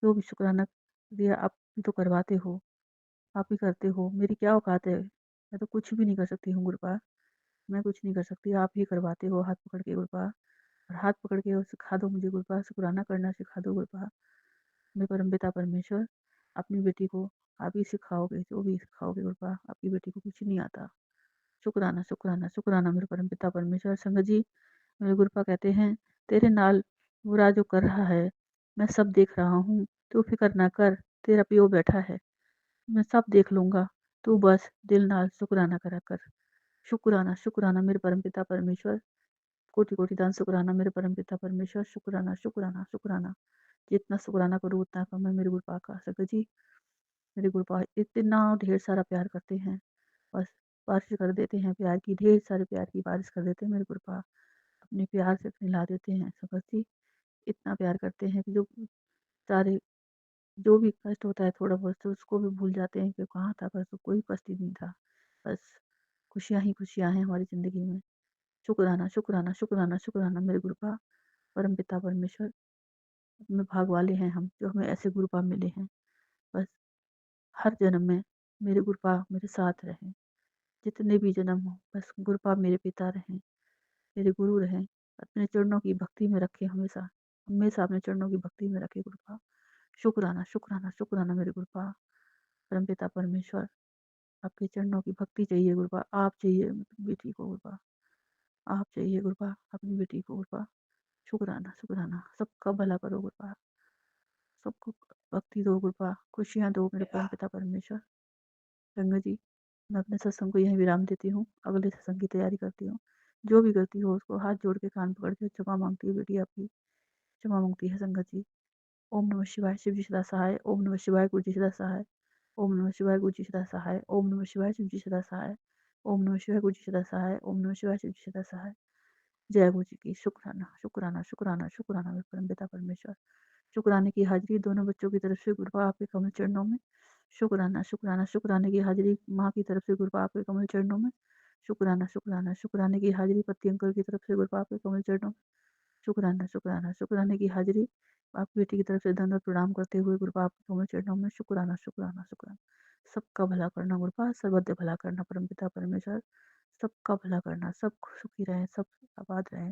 जो भी शुकराना दिया आप ही तो करवाते हो, आप ही करते हो। मेरी क्या औकात है, मैं तो कुछ भी नहीं कर सकती हूँ गुरुपा। मैं कुछ नहीं कर सकती, आप ही करवाते हो हाथ पकड़ के गुरुपा। और हाथ पकड़ के और सिखा दो मुझे गुरुपा, शुकराना करना सिखा दो गुरुपा। मेरे परमपिता परमेश्वर, अपनी बेटी को आप ही सिखाओगे, जो भी सिखाओगे गुरुपा। आपकी बेटी को कुछ नहीं आता। शुकराना शुकराना शुकराना मेरे परमपिता परमेश्वर। संगत जी, मेरे गुरुपा कहते हैं, तेरे नाल बुरा जो कर रहा है, मैं सब देख रहा हूँ। तू फिक्र ना कर, तेरा पियो बैठा है, मैं सब देख लूँगा। तू बस दिल नाल शुकराना करा कर। शुकराना शुकराना मेरे परमपिता परमेश्वर। कोटि कोटि दान शुकराना मेरे परमपिता परमेश्वर। शुकराना शुकराना शुकराना। जितना शुकराना करूँ उतना कम है मेरे गुरुपा का। संगत जी, मेरे गुरुपा इतना ढेर सारा प्यार करते हैं, बस बारिश कर देते हैं प्यार की, ढेर सारे प्यार की बारिश कर देते हैं मेरे गुरुपा। अपने प्यार से खिला देते हैं संगत जी। इतना प्यार करते हैं कि जो सारे जो भी कष्ट होता है थोड़ा बहुत, तो उसको भी भूल जाते हैं कि कहाँ था, बस कोई कष्ट ही नहीं था। बस खुशियाँ ही खुशियाँ हैं हमारी ज़िंदगी में। शुकराना शुकराना शुकराना शुकराना मेरे गुरुपा। परमपिता परमेश्वर, में भाग वाले हैं हम, जो हमें ऐसे गुरुपा मिले हैं। बस हर जन्म में मेरे गुरुपा मेरे साथ रहें, जितने भी जन्म हो, बस गुरुपा मेरे पिता रहें, मेरे गुरु रहें। अपने चरणों की भक्ति में रखें हमेशा, हमेशा अपने चरणों की भक्ति में रखे गुरुपा। शुकराना शुकराना शुकराना मेरे गुरुपा। परमपिता परमेश्वर, आपके चरणों की भक्ति चाहिए गुरुपा। आप चाहिए अपनी बेटी को गुरुपा, आप चाहिए गुरुपा अपनी बेटी को गुरुपा। शुकराना शुकराना, सबका भला करो गुरुपा, सबको भक्ति दो गुरुपा, खुशियाँ दो मेरे परमपिता परमेश्वर। संगत जी, मैं अपने सत्संग को यहीं विराम देती हूँ, अगले सत्संग की तैयारी करती हूँ। जो भी करती हो उसको हाथ जोड़ के कान पकड़ के क्षमा मांगती है बेटी आपकी, क्षमा मांगती है संगत जी। ओम नमः शिवाय, शिव जी सदा सहाय। ओम नमः शिवाय, गुरु जी सदा सहाय। ओम नमः शिवाय, गुरु जी सदा सहाय। ओम नमः शिवाय, शिव जी सदा सहाय। ओम नमः शिवाय, गुरु जी सदा सहाय। ओम नमः शिवाय, शिव जी सदा सहाय। जय गुरु जी की। शुक्राना शुक्राना शुक्राना शुक्राना मेरे परमपिता परमेश्वर। शुक्राने की हाजिरी दोनों बच्चों की तरफ से गुरुपा आपके कमल चरणों में। शुक्राना शुक्राना शुक्राने की हाजिरी माँ की तरफ से गुरुपा आपके कमल चरणों में। शुक्राना शुक्राना शुक्राने की हाजिरी पति अंकल की तरफ से गुरुपा आपके कमल चरणों में। शुक्राना शुक्राना शुक्राने की हाजिरी आपकी बेटी की तरफ से दंडवत प्रणाम करते हुए गुरुपा आपके कमल चरणों में। शुक्राना शुक्राना शुक्राना। सबका भला करना गुरुपा, सर्वत्र भला करना परमपिता परमेश्वर। सबका भला करना, सब सुखी रहें, सब आबाद रहें,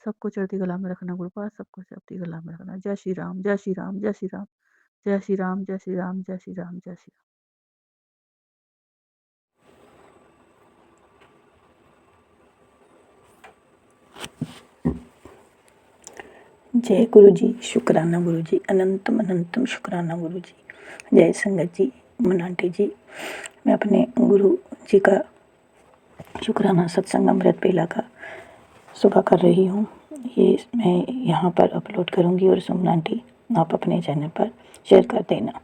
सबको चढ़ती कला में रखना गुरुपा, सबको चढ़ती कला में रखना। जय श्री राम, जय श्री राम, जय श्री राम, जय श्री राम, जय श्री राम, जय श्री राम, जय श्री राम। जय गुरु जी, शुक्राना गुरु जी, अनंतम अनंतम शुक्राना गुरु जी। जय संगत जी, मनाटी जी। मैं अपने गुरु जी का शुक्राना सत्संग अमृत बेला का सुबह कर रही हूँ। ये मैं यहाँ पर अपलोड करूँगी और सुमन आंटी आप अपने चैनल पर शेयर कर देना।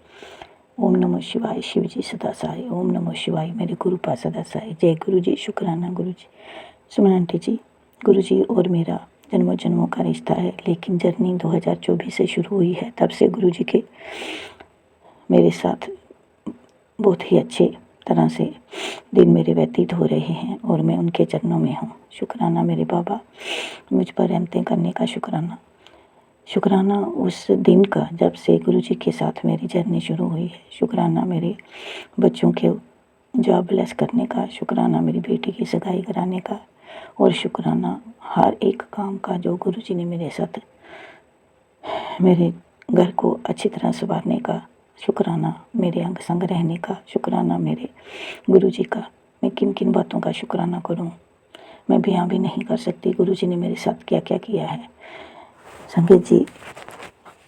ओम नमः शिवाय, शिव जी सदा सहाय। ओम नमः शिवाय, मेरे गुरु पा सदा सहाय। जय गुरु जी, शुक्राना गुरु जी। सुमन आंटी जी, गुरु जी और मेरा जन्मों जन्मों का रिश्ता है, लेकिन जर्नी 2024 से शुरू हुई है। तब से गुरु जी के मेरे साथ बहुत ही अच्छे तरह से दिन मेरे व्यतीत हो रहे हैं और मैं उनके चरणों में हूँ। शुक्राना मेरे बाबा, मुझ पर रहमतें करने का शुक्राना। शुक्राना उस दिन का जब से गुरु जी के साथ मेरी जर्नी शुरू हुई है। शुक्राना मेरे बच्चों के जॉब ब्लेस करने का। शुक्राना मेरी बेटी की सगाई कराने का। और शुक्राना हर एक काम का जो गुरु जी ने मेरे साथ मेरे घर को अच्छी तरह संवारने का। शुक्राना मेरे अंग संग रहने का। शुक्राना मेरे गुरु जी का। मैं किन किन बातों का शुक्राना करूं, मैं बयां भी नहीं कर सकती। गुरु जी ने मेरे साथ क्या क्या किया है। संगत जी,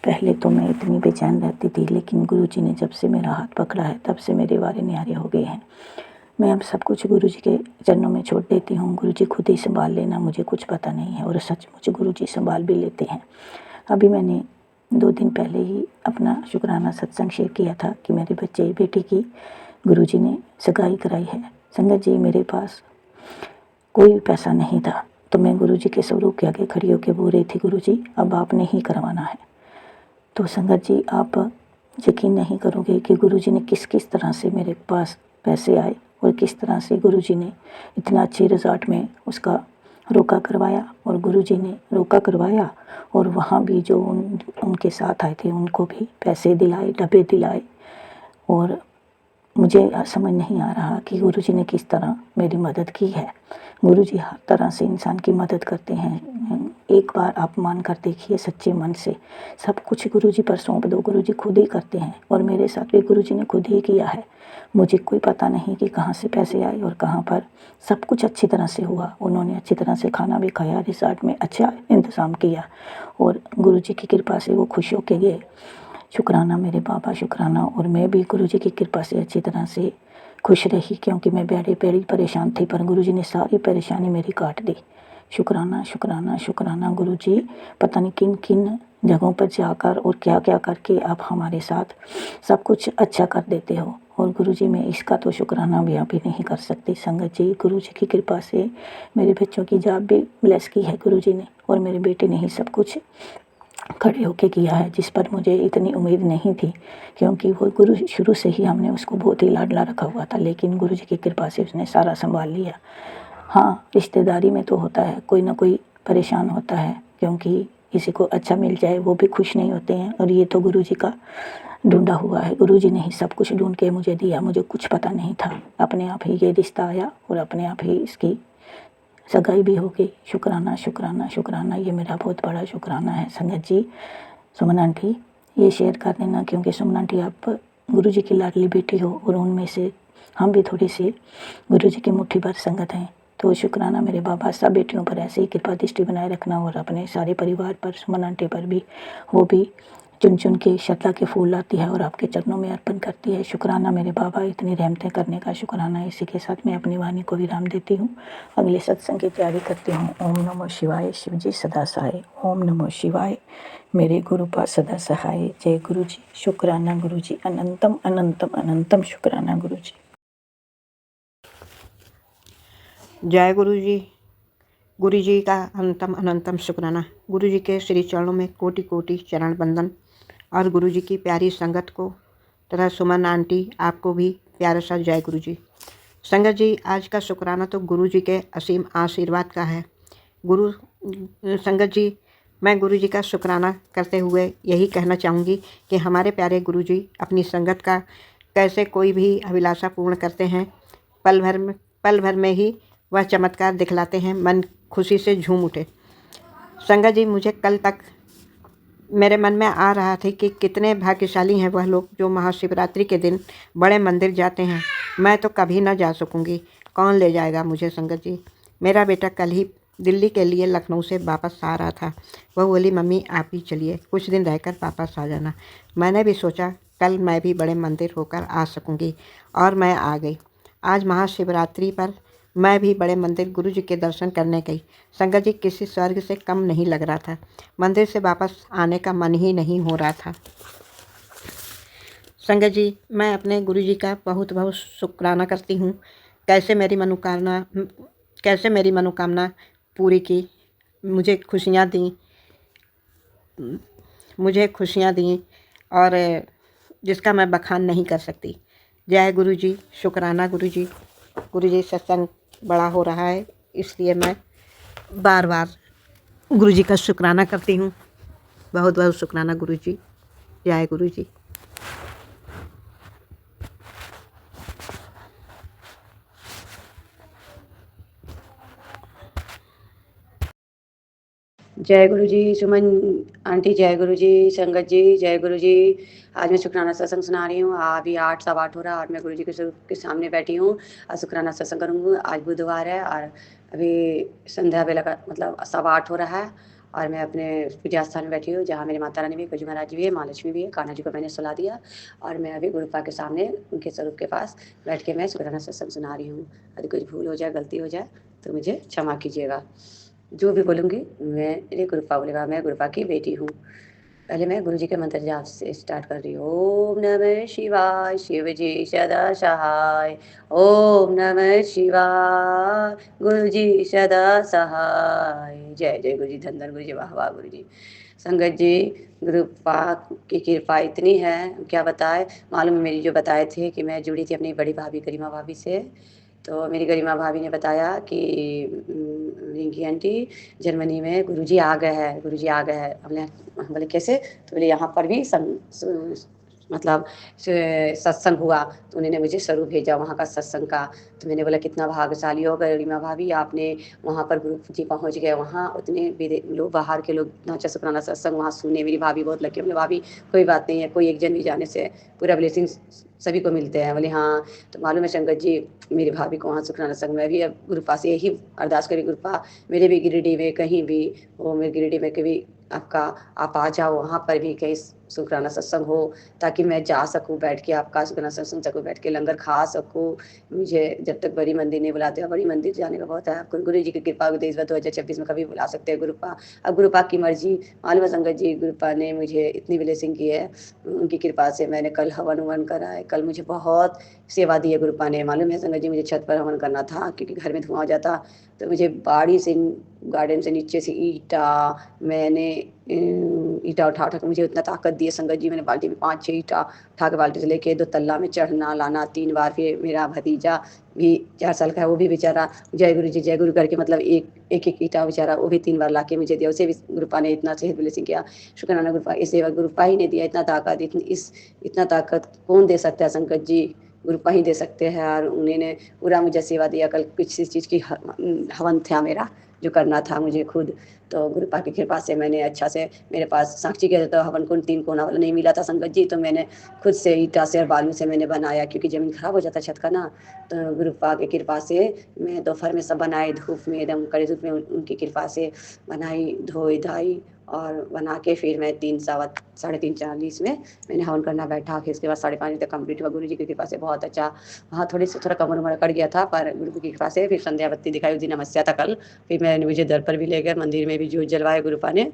पहले तो मैं इतनी बेचैन रहती थी, लेकिन गुरु जी ने जब से मेरा हाथ पकड़ा है तब से मेरे वारे न्यारे हो गए हैं। मैं अब सब कुछ गुरु जी के चरणों में छोड़ देती हूँ। गुरु जी खुद ही संभाल लेना, मुझे कुछ पता नहीं है। और सचमुच गुरु जी संभाल भी लेते हैं। अभी मैंने 2 दिन पहले ही अपना शुक्राना सत्संग शेयर किया था कि मेरे बेटी की गुरु जी ने सगाई कराई है। संगत जी, मेरे पास कोई पैसा नहीं था, तो मैं गुरु जी के स्वरूप के आगे खड़ी होकर बोल रही थी, गुरु जी अब आपने ही करवाना है। तो संगत जी, आप यकीन नहीं करोगे कि गुरुजी ने किस किस तरह से मेरे पास पैसे आए और किस तरह से गुरुजी ने इतना अच्छे रिज़ॉर्ट में उसका रोका करवाया। और गुरुजी ने रोका करवाया और वहाँ भी जो उनके साथ आए थे उनको भी पैसे दिलाए, डब्बे दिलाए। और मुझे समझ नहीं आ रहा कि गुरुजी ने किस तरह मेरी मदद की है। गुरुजी हर तरह से इंसान की मदद करते हैं। एक बार आप मान कर देखिए सच्चे मन से, सब कुछ गुरुजी पर सौंप दो, गुरुजी खुद ही करते हैं। और मेरे साथ भी गुरुजी ने खुद ही किया है। मुझे कोई पता नहीं कि कहाँ से पैसे आए और कहाँ पर। सब कुछ अच्छी तरह से हुआ। उन्होंने अच्छी तरह से खाना भी खाया, रिज़ॉर्ट में अच्छा इंतज़ाम किया और गुरुजी की कृपा से वो खुश होके गए। शुक्राना मेरे बाबा, शुक्राना। और मैं भी गुरुजी की कृपा से अच्छी तरह से खुश रही, क्योंकि मैं बड़ी परेशान थी, पर गुरुजी ने सारी परेशानी मेरी काट दी। शुक्राना, शुक्राना, शुक्राना गुरुजी। पता नहीं किन किन जगहों पर जाकर और क्या क्या करके आप हमारे साथ सब कुछ अच्छा कर देते हो। और गुरुजी, मैं इसका तो शुक्राना भी अभी नहीं कर सकती संगत जी। गुरुजी की कृपा से मेरे बच्चों की जॉब भी ब्लेस की है गुरुजी ने, और मेरे बेटे ने ही सब कुछ खड़े होके किया है, जिस पर मुझे इतनी उम्मीद नहीं थी, क्योंकि वो गुरु शुरू से ही हमने उसको बहुत ही लाडला रखा हुआ था। लेकिन गुरुजी की कृपा से उसने सारा संभाल लिया। हाँ, रिश्तेदारी में तो होता है, कोई ना कोई परेशान होता है, क्योंकि किसी को अच्छा मिल जाए वो भी खुश नहीं होते हैं। और ये तो गुरुजी का ढूंढा हुआ है। गुरुजी ने ही सब कुछ ढूंढ के मुझे दिया, मुझे कुछ पता नहीं था। अपने आप ही ये रिश्ता आया और अपने आप ही इसकी सगाई भी हो गई। शुक्राना, शुक्राना, शुक्राना। ये मेरा बहुत बड़ा शुक्राना है संगत जी। सुमन आंटी, ये शेयर कर देना, क्योंकि सुमन आंटी आप गुरुजी की लाडली बेटी हो और उनमें से हम भी थोड़ी सी गुरुजी की मुट्ठी भर संगत हैं। तो शुक्राना मेरे बाबा, सब बेटियों पर ऐसे ही कृपा दृष्टि बनाए रखना, और अपने सारे परिवार पर, सुमन आंटी पर भी। वो भी चुन चुन के श्रद्धा के फूल लाती है और आपके चरणों में अर्पण करती है। शुक्राना मेरे बाबा, इतनी रहमतें करने का शुक्राना। इसी के साथ मैं अपनी वाणी को विराम देती हूँ, अगले सत्संग की तैयारी करती हूँ। ओम नमो शिवाय, शिव जी सदा सहाय। ओम नमो शिवाय, मेरे गुरु पास सदा सहाय। जय गुरु जी। शुक्राना गुरु जी, अनंतम अनंतम अनंतम शुक्राना गुरु जी। जय गुरु जी। गुरु जी का अनंतम अनंतम शुक्राना। गुरु जी के श्री चरणों में कोटि कोटि चरण बंदन। और गुरु जी की प्यारी संगत को तथा सुमन आंटी आपको भी प्यारा सा जय गुरु जी। संगत जी, आज का शुक्राना तो गुरु जी के असीम आशीर्वाद का है। संगत जी, मैं गुरु जी का शुक्राना करते हुए यही कहना चाहूँगी कि हमारे प्यारे गुरु जी अपनी संगत का कैसे कोई भी अभिलाषा पूर्ण करते हैं। पल भर में ही वह चमत्कार दिखलाते हैं, मन खुशी से झूम उठे। संगत जी, मुझे कल तक मेरे मन में आ रहा था कि कितने भाग्यशाली हैं वह लोग जो महाशिवरात्रि के दिन बड़े मंदिर जाते हैं। मैं तो कभी ना जा सकूंगी, कौन ले जाएगा मुझे। संगत जी, मेरा बेटा कल ही दिल्ली के लिए लखनऊ से वापस आ रहा था। वह बोली, मम्मी आप ही चलिए, कुछ दिन रहकर वापस आ जाना। मैंने भी सोचा कल मैं भी बड़े मंदिर होकर आ सकूंगी, और मैं आ गई। आज महाशिवरात्रि पर मैं भी बड़े मंदिर गुरु जी के दर्शन करने गई। संगत जी, किसी स्वर्ग से कम नहीं लग रहा था। मंदिर से वापस आने का मन ही नहीं हो रहा था। संगत जी, मैं अपने गुरु जी का बहुत बहुत शुक्राना करती हूँ। कैसे मेरी मनोकामना पूरी की, मुझे खुशियाँ दी और जिसका मैं बखान नहीं कर सकती। जय गुरु जी, शुक्राना गुरु जी। गुरु जी, सत्संग बड़ा हो रहा है, इसलिए मैं बार बार गुरु जी का शुक्राना करती हूँ। बहुत बहुत शुक्राना गुरु जी। जय गुरु जी। जय गुरु जी। सुमन आंटी जय गुरु जी। संगत जी जय गुरु जी। आज मैं शुक्राना सत्संग सुना रही हूँ। अभी 8 सवा 8 हो रहा है और मैं गुरु जी के स्वरूप के सामने बैठी हूँ और शुक्राना सत्संग करूँगी। आज बुधवार है और अभी संध्या बेला का मतलब सवा 8 हो रहा है और मैं अपने पूजा स्थान में बैठी हूँ, जहाँ मेरे माता रानी भी, गुरु महाराज जी भी है, माँ लक्ष्मी भी है। कान्हा जी को मैंने सुला दिया और मैं अभी गुरुपा के सामने उनके स्वरूप के पास बैठ के मैं शुक्राना सत्संग सुना रही हूँ। यदि कुछ भूल हो जाए, गलती हो जाए तो मुझे क्षमा कीजिएगा। जो भी बोलूँगी मेरे गुरुपा बोलेगा, मैं गुरुपा की बेटी हूँ। पहले मैं गुरु जी के मंत्र जाप से स्टार्ट कर रही हूँ। ओम नमः शिवाय, शिव जी सदा सहाय। ओम नमः शिवाय, गुरु जी सदा सहाय। जय जय गुरु जी, धन धन गुरु जी, वाह वाह गुरु जी। संगत जी, गुरुपा की कृपा इतनी है, क्या बताएँ। मालूम है मेरी जो बताए थे कि मैं जुड़ी थी अपनी बड़ी भाभी गरिमा भाभी से, तो मेरी गरिमा भाभी ने बताया कि रिंकी आंटी जर्मनी में गुरुजी आ गए हैं, गुरुजी आ गए हैं। हम बोले कैसे? तो बोले यहाँ पर भी मतलब सत्संग हुआ, तो उन्होंने मुझे स्वरूप भेजा वहाँ का सत्संग का। तो मैंने बोला कितना भाग्यशाली हो गरिमा भाभी, आपने वहाँ पर गुरु जी पहुँच गए, वहाँ उतने लोग बाहर के लोग इतना अच्छा शुक्राना सत्संग वहाँ सुने। मेरी भाभी बहुत लकी। बोले भाभी कोई बात नहीं है, कोई एक जन भी जाने से पूरा ब्लेसिंग सभी को मिलते हैं। बोले हाँ। तो मालूम है शंकर जी, मेरी भाभी को वहाँ शुक्राना सत्संग में भी अब गुरुपा से यही अरदास करी, गुरुपा मेरे भी गिरिडीह में कहीं भी वो, मेरे गिरिडीह में कभी आपका आप आ जाओ, वहाँ पर भी कहीं शुक्राना सत्संग हो, ताकि मैं जा सकूँ बैठ के आपका शुक्राना सत्संग सकूँ, बैठ के लंगर खा सकूँ। मुझे जब तक बड़ी मंदिर नहीं बुलाते, बड़ी मंदिर जाने का बहुत है। आपको गुरु जी की कृपा देश 2026 में कभी बुला सकते हैं गुरुपा। अब गुरुपा की मर्जी। मालूम है संगत जी, गुरुपा ने मुझे इतनी ब्लेसिंग की है, उनकी कृपा से मैंने कल हवन उवन करा है। कल मुझे बहुत सेवा दी है गुरुपा ने। मालूम है संगत जी, मुझे छत पर हवन करना था क्योंकि घर में धुआं हो जाता, तो मुझे बाड़ी से गार्डन से नीचे से ईटा मैंने ईटा उठा उठा के मुझे उतना ताकत दी है संगत जी। मैंने बाल्टी में 5-6 ईटा उठा के बाल्टी से लेके 2 तल्ला में चढ़ना लाना 3 बार। फिर मेरा भतीजा भी 4 साल का है, वो भी बेचारा जय गुरु जी जय गुरु करके मतलब एक एक ईटा बेचारा वो भी 3 बार ला के मुझे दिया। उसे भी गुरुपा ने इतना सेहत ब्लेसिंग किया। शुक्राना गुरुपा, इस सेवा गुरुपा ही ने दिया इतना ताकत। इतना ताकत कौन दे सकता है संगत जी, गुरुपा ही दे सकते हैं। और उन्होंने पूरा मुझे सेवा दिया। कल किसी चीज़ की हवन था मेरा जो करना था मुझे खुद, तो गुरुपा की कृपा से मैंने अच्छा से, मेरे पास साक्षी के तो हवन कुंड 3 कोना वाला नहीं मिला था संगत जी, तो मैंने खुद से ईटा से और बालू से मैंने बनाया, क्योंकि ज़मीन खराब हो जाता छत का ना। तो गुरुपा की कृपा से मैं दोपहर में सब बनाई, धूप में एकदम कड़े धूप में उनकी कृपा से बनाई, धोई धाई और बना के फिर मैं 3:30 में मैंने हवन करना बैठा। फिर उसके बाद 5:30 तक कंप्लीट हुआ गुरु जी की कृपा से। बहुत अच्छा। हाँ, थोड़ा कमर उमर अकड़ गया था, पर गुरु की कृपा से फिर संध्या बत्ती दिखाई। उस दिन अमावस्या था कल। फिर मैंने मुझे दर पर भी ले गए, मंदिर में भी जोत जलवाए गुरुपा ने।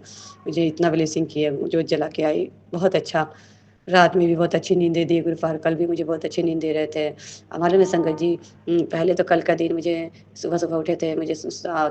मुझे इतना ब्लेसिंग किया, जोत जला के आई। बहुत अच्छा। रात में भी बहुत अच्छी नींदें दी गुरुपा, कल भी मुझे बहुत अच्छी नींद दे रहे थे। मालूम है संगत जी, पहले तो कल का दिन मुझे सुबह उठे थे, मुझे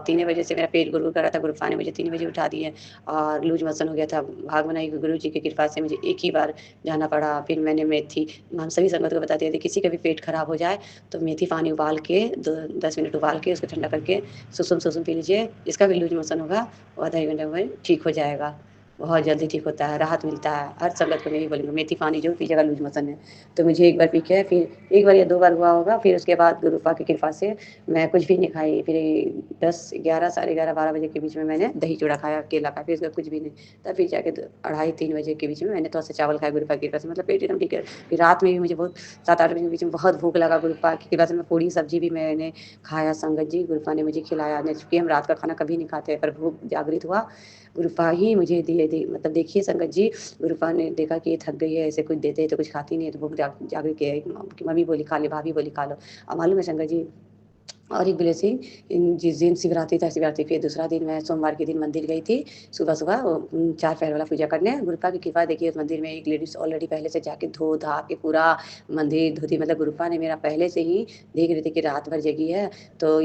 3 बजे से मेरा पेट गुड़गुड़ कर रहा था। गुरुपा ने मुझे 3 बजे उठा दिए और लूज मोशन हो गया था। भाग बनाई गुरु जी की कृपा से मुझे एक ही बार जाना पड़ा। फिर मैंने मेथी, हम सभी संगत को बताते थे किसी का भी पेट खराब हो जाए तो मेथी पानी उबाल के 10 मिनट उबाल के उसको ठंडा करके सुसुम सुसुम पी लीजिए। जिसका भी लूज मोशन होगा वो आधा 1 घंटे में ठीक हो जाएगा। बहुत जल्दी ठीक होता है, राहत मिलता है। हर संगत को मैं यही बोलूँगी, मेथी पानी जो पीजिएगा लूज मोशन है। तो मुझे एक बार पी के फिर 1 बार या 2 बार हुआ होगा। फिर उसके बाद गुरुपा की कृपा से मैं कुछ भी नहीं खाई। फिर 10, 11, साढ़े 11, 12 बजे के बीच में मैंने दही चूड़ा खाया, केला खाया, फिर उसके बाद कुछ भी नहीं। तब फिर जाके 2:30-3 बजे के बीच में मैंने थोड़ा सा चावल खाया गुरुपा की कृपा से, मतलब पेट एकदम ठीक है। फिर रात में भी मुझे बहुत 7-8 बजे के बीच में बहुत भूख लगा गुरुपा की कृपा से। मैं पूड़ी सब्जी भी मैंने खाया संगत जी, गुरुपा ने मुझे खिलाया। चूँकि हम रात का खाना कभी नहीं खाते, पर भूख जागृत हुआ, गुरुपा ही मुझे दिए दी। मतलब देखिए संगत जी, गुरुपा ने देखा कि ये थक गई है, ऐसे कुछ देते हैं तो कुछ खाती नहीं है, तो भूख जागृत किया है। मम्मी बोली खा ले, भाभी बोली खा लो। अब मालूम है संगत जी, और एक ब्लेसिंग, जिस दिन शिवरात्रि था, शिवरात्रि फिर दूसरा दिन मैं सोमवार के दिन मंदिर गई थी सुबह-सुबह 4 पैर वाला पूजा करने। गुरुपा की कृपा देखिए, उस मंदिर में एक लेडीज़ ऑलरेडी पहले से जाके धो धा के पूरा मंदिर धोती, मतलब गुरुपा ने मेरा पहले से ही देख रही थी कि रात भर जगी है तो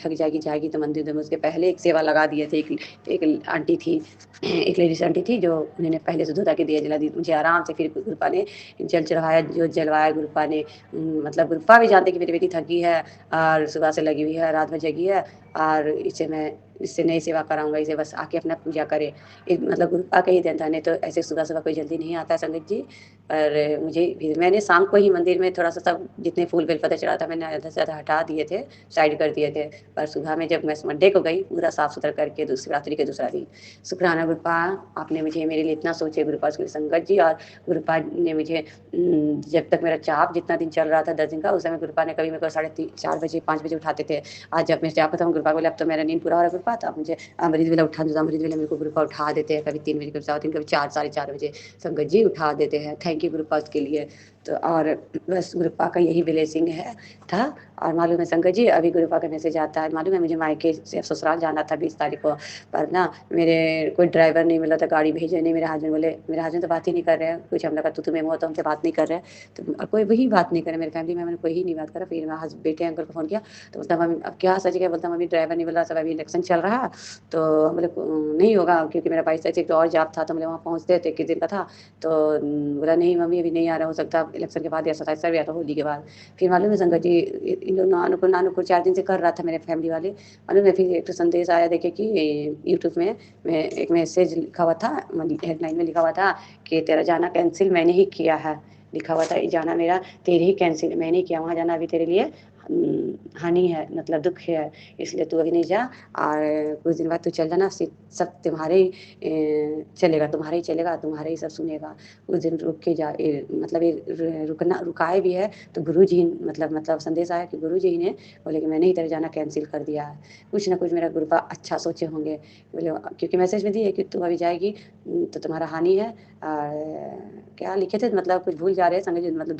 थक जाएगी तो मंदिर में उसके पहले एक सेवा लगा दिए थे। एक आंटी थी, एक लेडीज़ आंटी थी जो उन्होंने पहले से धो धा के दिया जला दी मुझे आराम से। फिर गुरुपा ने जल चढ़ाया, जोत जलवाया गुरुपा ने। मतलब गुरुपा भी जानते कि मेरी बेटी थकी है और सुबह से लगी हुई है, रात भर जगी है, और इससे नहीं सेवा कराऊँगा, इसे बस आके अपना पूजा करे। मतलब गुरुपा का ही देन था, नहीं तो ऐसे सुबह-सुबह कोई जल्दी नहीं आता है संगत जी। पर मुझे फिर मैंने शाम को ही मंदिर में थोड़ा-सा सब जितने फूल बेलपत्र चढ़ा था मैंने आधा से आधा हटा दिए थे, साइड कर दिए थे। पर सुबह में जब मैं मंडे को गई, पूरा साफ-सुथरा करके शिवरात्रि के दूसरा दिन, शुक्राना गुरुपा, आपने मुझे मेरे लिए इतना सोचे गुरुपा संगत जी। और गुरुपा ने मुझे जब तक मेरा चाप जितना दिन चल रहा था 10 दिन का, उस समय गुरुपा ने कभी मेरे को 4 बजे 5 बजे उठाते थे। आज जब मैं चाप बताऊँ गुरुपा बोले अब तो मेरा नींद पूरा हो रहा है गुरुपा, तो आप मुझे अमृत वेला उठा दो। तो अमृत वेला मेरे को गुरुपा उठा देते हैं, कभी 3 बजे, कभी 3:15, कभी 4, साढ़े 4 बजे संगत जी उठा देते हैं। थैंक यू गुरुपा उसके लिए। तो और बस गुरुपा का यही ब्लेसिंग है था। और मालूम है संकट जी, अभी गुरुपा का मैसेज आता है, मालूम है मुझे मायके से ससुराल जाना था 20 तारीख को, पर ना मेरे कोई ड्राइवर नहीं मिला था, गाड़ी भेजे नहीं। मेरे हस्बैंड बोले, मेरे हस्बैंड तो बात ही नहीं कर रहे हैं कुछ, हम लगा तुम्हें हुआ तो हमसे बात नहीं कर रहे हैं, तो कोई वही बात नहीं करे मेरे फैमिली में, मैंने कोई ही नहीं बात करा। फिर मैं बेटे अंकल को फ़ोन किया तो बोलता मम्मी अब क्या सच क्या, बोलता मम्मी ड्राइवर नहीं मिला, सब अभी इलेक्शन चल रहा है तो हम बोले नहीं होगा, क्योंकि मेरा 22 तारीख से एक तो और जॉब था, तो हम लोग वहाँ पहुँचते थे, किस दिन का था, तो बोला नहीं मम्मी अभी नहीं आ रहा, हो सकता इलेक्शन के बाद या 27 या तो होली के बाद। फिर मालूम है संगत जी, इन लोग नानुपुर 4 दिन से कर रहा था मेरे फैमिली वाले, मालूम है फिर एक तो संदेश आया देखे कि यूट्यूब में एक मैसेज लिखा हुआ था, हेडलाइन में लिखा हुआ था कि तेरा जाना कैंसिल मैंने ही किया है, लिखा हुआ था जाना मेरा तेरे ही कैंसिल, मैंने ही किया, वहाँ जाना अभी तेरे लिए हानि है, मतलब दुख है, इसलिए तू अभी नहीं जा, और कुछ दिन बाद तू चल जाना, सब तुम्हारे ही चलेगा, तुम्हारे ही चलेगा, तुम्हारे ही सब सुनेगा, कुछ दिन रुक के जा। मतलब ये रुकना रुकाए भी है तो गुरु जी मतलब संदेश आया कि गुरु जी ने बोले कि मैंने ही तेरा जाना कैंसिल कर दिया है, कुछ ना कुछ मेरा गुरुपा अच्छा सोचे होंगे, बोले क्योंकि मैसेज में दिए कि तू अभी जाएगी तो तुम्हारा हानि है, और क्या लिखे थे मतलब कुछ भूल जा रहे हैं संगत जी, मतलब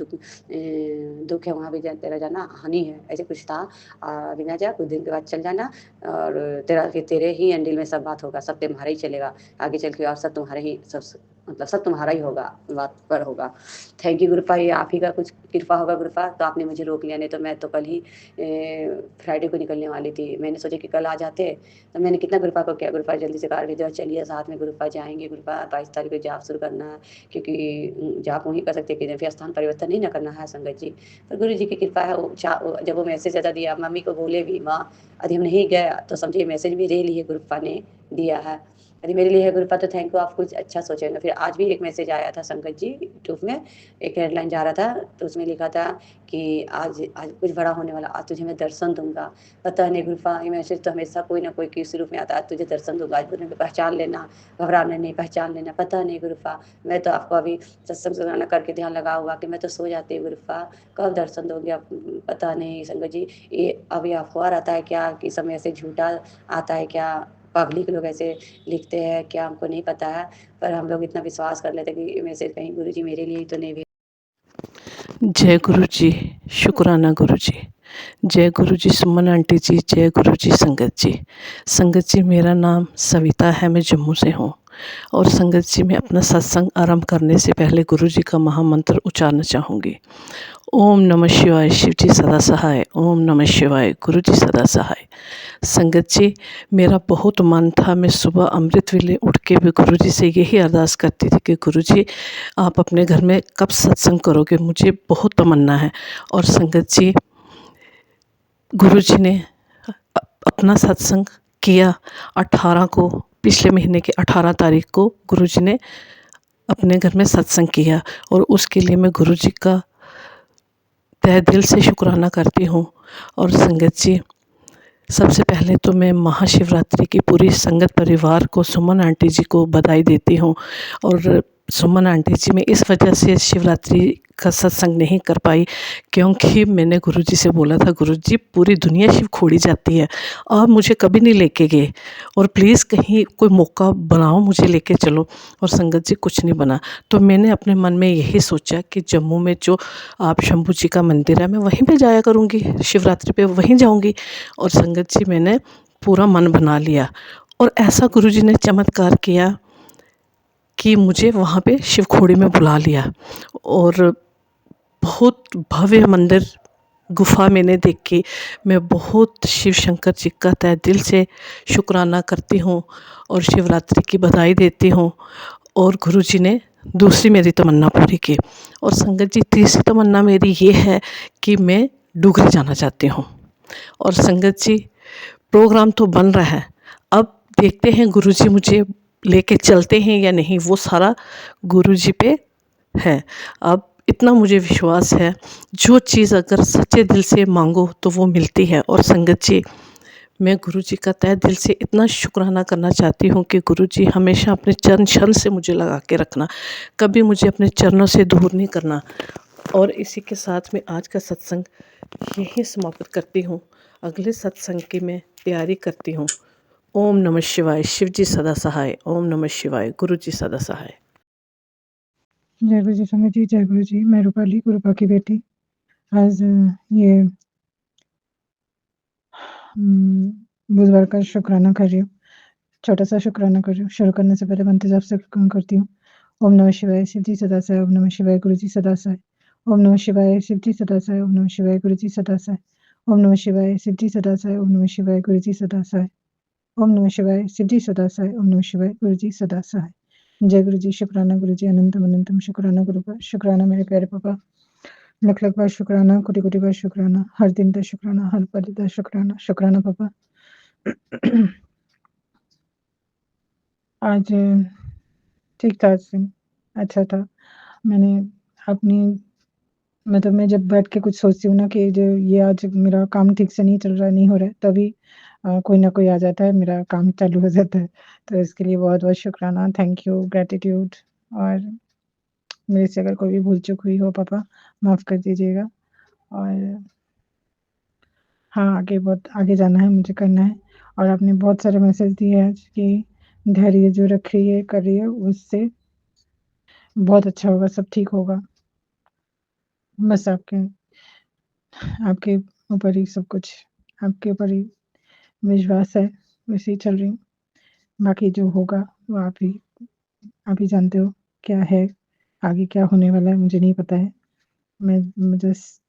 दुख है, वहाँ भी तेरा जाना हानि है, ऐसे कुछ था। अभी ना जा, कुछ दिन के बाद चल जाना, और तेरे ही एंडल में सब बात होगा, सब तुम्हारा ही चलेगा आगे चल के, और सब तुम्हारे ही सब तुम्हारा ही होगा, बात पर होगा। थैंक यू गुरुपा, ये आप ही का कुछ कृपा होगा गुरुपा, तो आपने मुझे रोक लिया, नहीं तो मैं तो कल ही फ्राइडे को निकलने वाली थी, मैंने सोचा कि कल आ जाते, तो मैंने कितना गुरुपा को किया, गुरुपा जल्दी से कार भेजो, चलिए साथ में गुरुपा जाएंगे, गुरुपा 22 तारीख को जाप शुरू करना है, क्योंकि जाप वहीं कर सकते कि फिर स्थान परिवर्तन नहीं ना करना है संगत जी, पर गुरु जी की कृपा है। जब वो मैसेज ज़्यादा दिया, मम्मी को बोले भी माँ यदि हम नहीं गए तो समझिए मैसेज मेरे लिए गुरुपा ने दिया है, यदि मेरे लिए है गुरुपा तो थैंक यू, आप कुछ अच्छा सोचेंगे। फिर आज भी एक मैसेज आया था संगत जी, यूट्यूब में एक हेडलाइन जा रहा था, तो उसमें लिखा था कि आज आज कुछ बड़ा होने वाला, आज तुझे मैं दर्शन दूंगा, पता नहीं गुरुपा ये मैसेज तो हमेशा कोई ना कोई किसी रूप में आता है, आज तुझे दर्शन दूंगा, आज मुझे पहचान लेना, घबराना नहीं, पहचान लेना, पता नहीं गुरुपा, मैं तो आपको अभी सत्संग सुनाना करके ध्यान लगा हुआ कि मैं तो सो जाती हूँ गुरुपा, कब दर्शन दोगे आप, पता नहीं संगत जी, ये अभी अफवाह रहता है क्या कि समय से झूठा आता है क्या, पब्लिक लोग ऐसे लिखते हैं क्या, हमको नहीं पता है, पर हम लोग इतना विश्वास कर लेते हैं कि मैसेज कहीं गुरु जी मेरे लिए ही तो नहीं भेजे। जय गुरु जी, शुक्राना गुरु जी, जय गुरु जी सुमन आंटी जी, जय गुरु जी संगत जी। संगत जी मेरा नाम सविता है, मैं जम्मू से हूँ, और संगत जी मैं अपना सत्संग आरंभ करने से पहले गुरु जी का महामंत्र उच्चारना चाहूँगी। ओम नमः शिवाय, शिव जी सदा सहाय, ओम नमः शिवाय, गुरु जी सदा सहाय। संगत जी मेरा बहुत मन था, मैं सुबह अमृत वेले उठ के भी गुरु जी से यही अरदास करती थी कि गुरु जी आप अपने घर में कब सत्संग करोगे, मुझे बहुत तमन्ना है। और संगत जी गुरु जी ने अपना सत्संग किया 18 को, पिछले महीने की 18 तारीख को गुरु जी ने अपने घर में सत्संग किया, और उसके लिए मैं गुरु जी का तहे दिल से शुक्राना करती हूँ। और संगत जी सबसे पहले तो मैं महाशिवरात्रि की पूरी संगत परिवार को, सुमन आंटी जी को बधाई देती हूँ। और सुमन आंटी जी मैं इस वजह से शिवरात्रि का सत्संग नहीं कर पाई क्योंकि मैंने गुरुजी से बोला था, गुरुजी पूरी दुनिया शिव खोड़ी जाती है, आप मुझे कभी नहीं लेके गए, और प्लीज़ कहीं कोई मौका बनाओ मुझे लेके चलो। और संगत जी कुछ नहीं बना, तो मैंने अपने मन में यही सोचा कि जम्मू में जो आप शंभू जी का मंदिर है मैं वहीं पे जाया करूँगी, शिवरात्रि पे वहीं जाऊँगी। और संगत जी मैंने पूरा मन बना लिया, और ऐसा गुरुजी ने चमत्कार किया कि मुझे वहाँ पे शिवखोड़ी में बुला लिया, और बहुत भव्य मंदिर गुफा मैंने देखी। मैं बहुत शिव शंकर जी का तहे दिल से शुक्राना करती हूँ और शिवरात्रि की बधाई देती हूँ। और गुरुजी ने दूसरी मेरी तमन्ना पूरी की। और संगत जी तीसरी तमन्ना मेरी ये है कि मैं डुगरी जाना चाहती हूँ। और संगत जी प्रोग्राम तो बन रहा है, अब देखते हैं गुरुजी मुझे लेके चलते हैं या नहीं, वो सारा गुरुजी पे है। अब इतना मुझे विश्वास है, जो चीज़ अगर सच्चे दिल से मांगो तो वो मिलती है। और संगत जी मैं गुरुजी का तहे दिल से इतना शुक्राना करना चाहती हूँ कि गुरुजी हमेशा अपने चरण छन से मुझे लगा के रखना, कभी मुझे अपने चरणों से दूर नहीं करना। और इसी के साथ में आज का सत्संग यहीं समाप्त करती हूँ। अगले सत्संग की मैं तैयारी करती हूँ। ओम नमः शिवाय, शिव जी सदा सहाय, ओम नमः शिवाय, गुरु जी सदा सहाय। जय गुरु जी संगत जी, जय गुरु जी। मैं रूपाली गुरुपा की बेटी आज ये बुधवार का शुक्राना कर रही हूँ। छोटा-सा शुक्राना कर रही हूँ। शुरू करने से पहले मंत्र जाप से करती हूँ। ओम नमः शिवाय, शिव जी सदा सहाय। ओम नमः शिवाय, गुरु जी सदा सहाय। ओम नमः शिवाय, शिव जी सदा सहाय। ओम नमः शिवाय, गुरु जी सदा सहाय। ओम नमः शिवाय, शिव जी सदा सहाय। ओम नमः शिवाय, गुरु जी सदा सहाय। ओम नमः शिवाय, शिव जी सदा सहाय। ओम नमः शिवाय, गुरु जी सदा सहाय। जय गुरु जी, शुक्राना गुरु जी, अनंतम अनंतम शुक्राना गुरु का। शुक्राना मेरे प्यारे पापा। लख लख बार शुक्राना, कोटि कोटि बार शुक्राना, हर दिन का शुक्राना, हर पल का शुक्राना। शुक्राना पापा। आज ठीक था आज दिन, अच्छा था। मैंने अपनी मतलब मैं जब बैठ के कुछ सोचती हूँ ना कि जो ये आज मेरा काम ठीक से नहीं चल रहा है, नहीं हो रहा है, तभी कोई ना कोई आ जाता है, मेरा काम चालू हो जाता है। तो इसके लिए बहुत-बहुत शुक्राना, थैंक यू, ग्रैटिट्यूड। और मेरे से अगर कोई भी भूल-चूक हुई हो पापा, माफ़ कर दीजिएगा। और हाँ, आगे जाना है, मुझे करना है। और आपने बहुत सारे मैसेज दिए आज कि धैर्य जो रख रही है, कर रही है, उससे बहुत अच्छा होगा, सब ठीक होगा। बस आपके ऊपर ही सब कुछ, आपके ऊपर ही विश्वास है, वैसे ही चल रही हूँ। बाकी जो होगा वो आप ही जानते हो क्या है, आगे क्या होने वाला है मुझे नहीं पता है। मैं जस्ट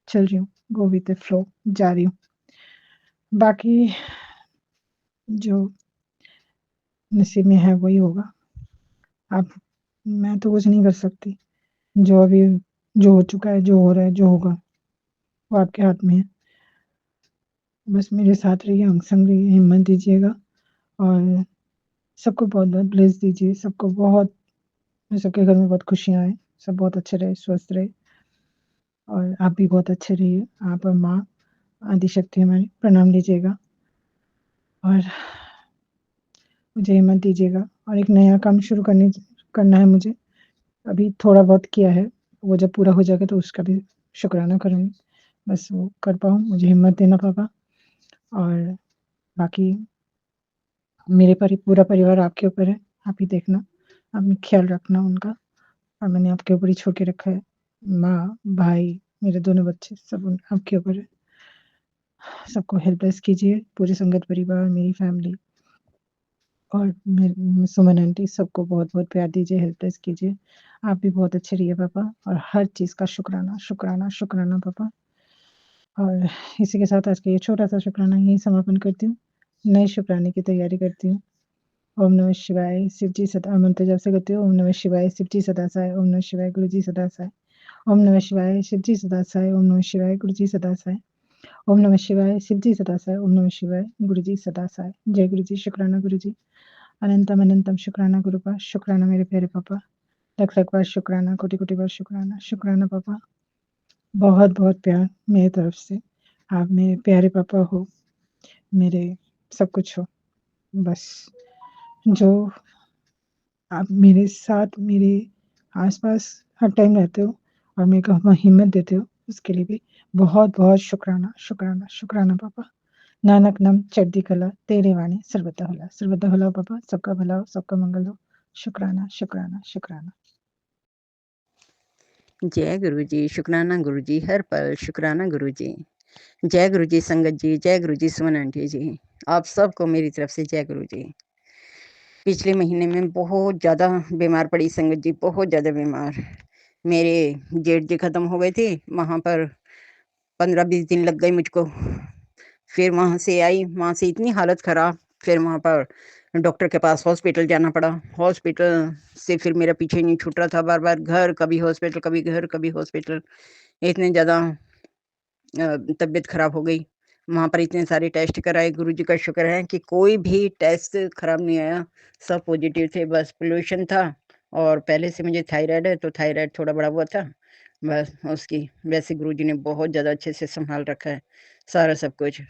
चल रही हूँ, गो विथ द फ्लो, जा रही हूँ। बाकी जो नसीब में है वही होगा। आप मैं तो कुछ नहीं कर सकती। जो अभी जो हो चुका है, जो हो रहा है, जो होगा, वो आपके हाथ में है। बस मेरे साथ रहिए, संग रहिए, हिम्मत दीजिएगा और सबको बहुत-बहुत ब्लेस दीजिए। सबको बहुत सबके घर में बहुत खुशियाँ आएँ, सब बहुत अच्छे रहे, स्वस्थ रहे और आप भी बहुत अच्छे रहिए। आप और माँ आदिशक्ति हमारी प्रणाम लीजिएगा और मुझे हिम्मत दीजिएगा और एक नया काम शुरू करना है मुझे। अभी थोड़ा बहुत किया है, वो जब पूरा हो जाएगा तो उसका भी शुक्राना करूँगी। बस वो कर पाऊँ, मुझे हिम्मत देना पापा। और बाकी मेरे पूरा परिवार आपके ऊपर है, आप ही देखना, आप ख़्याल रखना उनका और मैंने आपके ऊपर ही छोड़ के रखा है। माँ, भाई, मेरे दोनों बच्चे सब उन आपके ऊपर है। सबको हेल्पलेस कीजिए, पूरे संगत परिवार, मेरी फैमिली और सुमन आंटी सबको बहुत-बहुत प्यार दीजिए, हेल्पलेस कीजिए। आप भी बहुत अच्छे रहिए पापा और हर चीज़ का शुक्राना, शुक्राना, शुक्राना पापा। और इसी के साथ आज का ये छोटा-सा शुक्राना यहीं समापन करती हूँ। नए शुक्राने की तैयारी करती हूँ। ओम नमः शिवाय, शिव जी सदा मंत्र जप से करती हूँ। ओम नमः शिवाय, शिव जी सदा सहाय। ओम नमः शिवाय, गुरु जी सदा सहाय। ओम नमः शिवाय, शिव जी सदा सहाय। ओम नमः शिवाय, गुरु जी सदा सहाय। ओम नमः शिवाय, शिव जी सदा सहाय। ओम नमः शिवाय, गुरु जी सदा सहाय। जय गुरु जी, शुक्राना गुरु जी। अनंतम अनंतम शुक्राना गुरु का। शुक्राना मेरे प्यारे पापा। लख लख बार शुक्राना, कोटि कोटि बार शुक्राना। शुक्राना पापा। बहुत बहुत प्यार मेरी तरफ से। आप मेरे प्यारे पापा हो, मेरे सब कुछ हो। बस जो आप मेरे साथ, मेरे आस-पास हर टाइम रहते हो और मेरे को हिम्मत देते हो, उसके लिए भी बहुत-बहुत शुक्राना, शुक्राना, शुक्राना पापा। नानक नाम चढ़ती कला, तेरे वाणी सर्वदा भला। सर्वदा भला हो पापा, सबका भला हो, सबका मंगल हो। शुक्राना, शुक्राना, शुक्राना। जय गुरु जी, शुक्राना गुरु जी, हर पल शुक्राना गुरु जी। जय गुरु जी संगत जी, जय गुरु जी सुमन आंटी जी। आप सबको मेरी तरफ से जय गुरु जी। पिछले महीने में बहुत ज़्यादा बीमार पड़ी संगत जी, बहुत ज़्यादा बीमार। मेरे जेठ जी ख़त्म हो गए थे, वहाँ पर 15-20 दिन लग गए मुझको। फिर वहाँ से आई, वहाँ से इतनी हालत ख़राब, फिर वहाँ पर डॉक्टर के पास हॉस्पिटल जाना पड़ा। हॉस्पिटल से फिर मेरा पीछे नहीं छूट रहा था, बार-बार घर, कभी हॉस्पिटल, कभी घर, कभी हॉस्पिटल। इतने ज़्यादा तबीयत ख़राब हो गई। वहाँ पर इतने सारे टेस्ट कराए, गुरुजी का शुक्र है कि कोई भी टेस्ट ख़राब नहीं आया, सब पॉज़िटिव थे। बस पोल्यूशन था और पहले से मुझे थायराइड है, तो थायराइड थोड़ा बढ़ा हुआ था, बस उसकी। वैसे गुरुजी ने बहुत ज़्यादा अच्छे से सँभाल रखा है, सारा सब कुछ।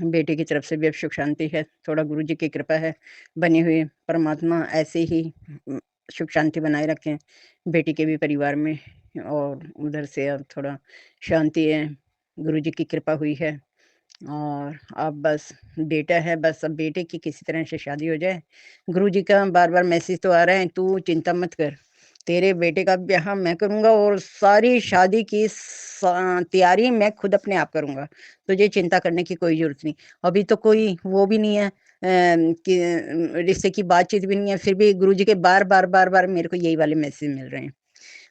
बेटे की तरफ से भी अब सुख शांति है, थोड़ा गुरुजी की कृपा है बनी हुई। परमात्मा ऐसे ही सुख शांति बनाए रखें बेटी के भी परिवार में और उधर से अब थोड़ा शांति है, गुरुजी की कृपा हुई है। और अब बस बेटा है, बस अब बेटे की किसी तरह से शादी हो जाए। गुरुजी का बार-बार मैसेज तो आ रहा है, तू चिंता मत कर, तेरे बेटे का ब्याह मैं करूँगा और सारी शादी की तैयारी मैं खुद अपने आप करूँगा, तुझे चिंता करने की कोई ज़रूरत नहीं। अभी तो कोई वो भी नहीं है कि रिश्ते की बातचीत भी नहीं है, फिर भी गुरुजी के बार-बार मेरे को यही वाले मैसेज मिल रहे हैं।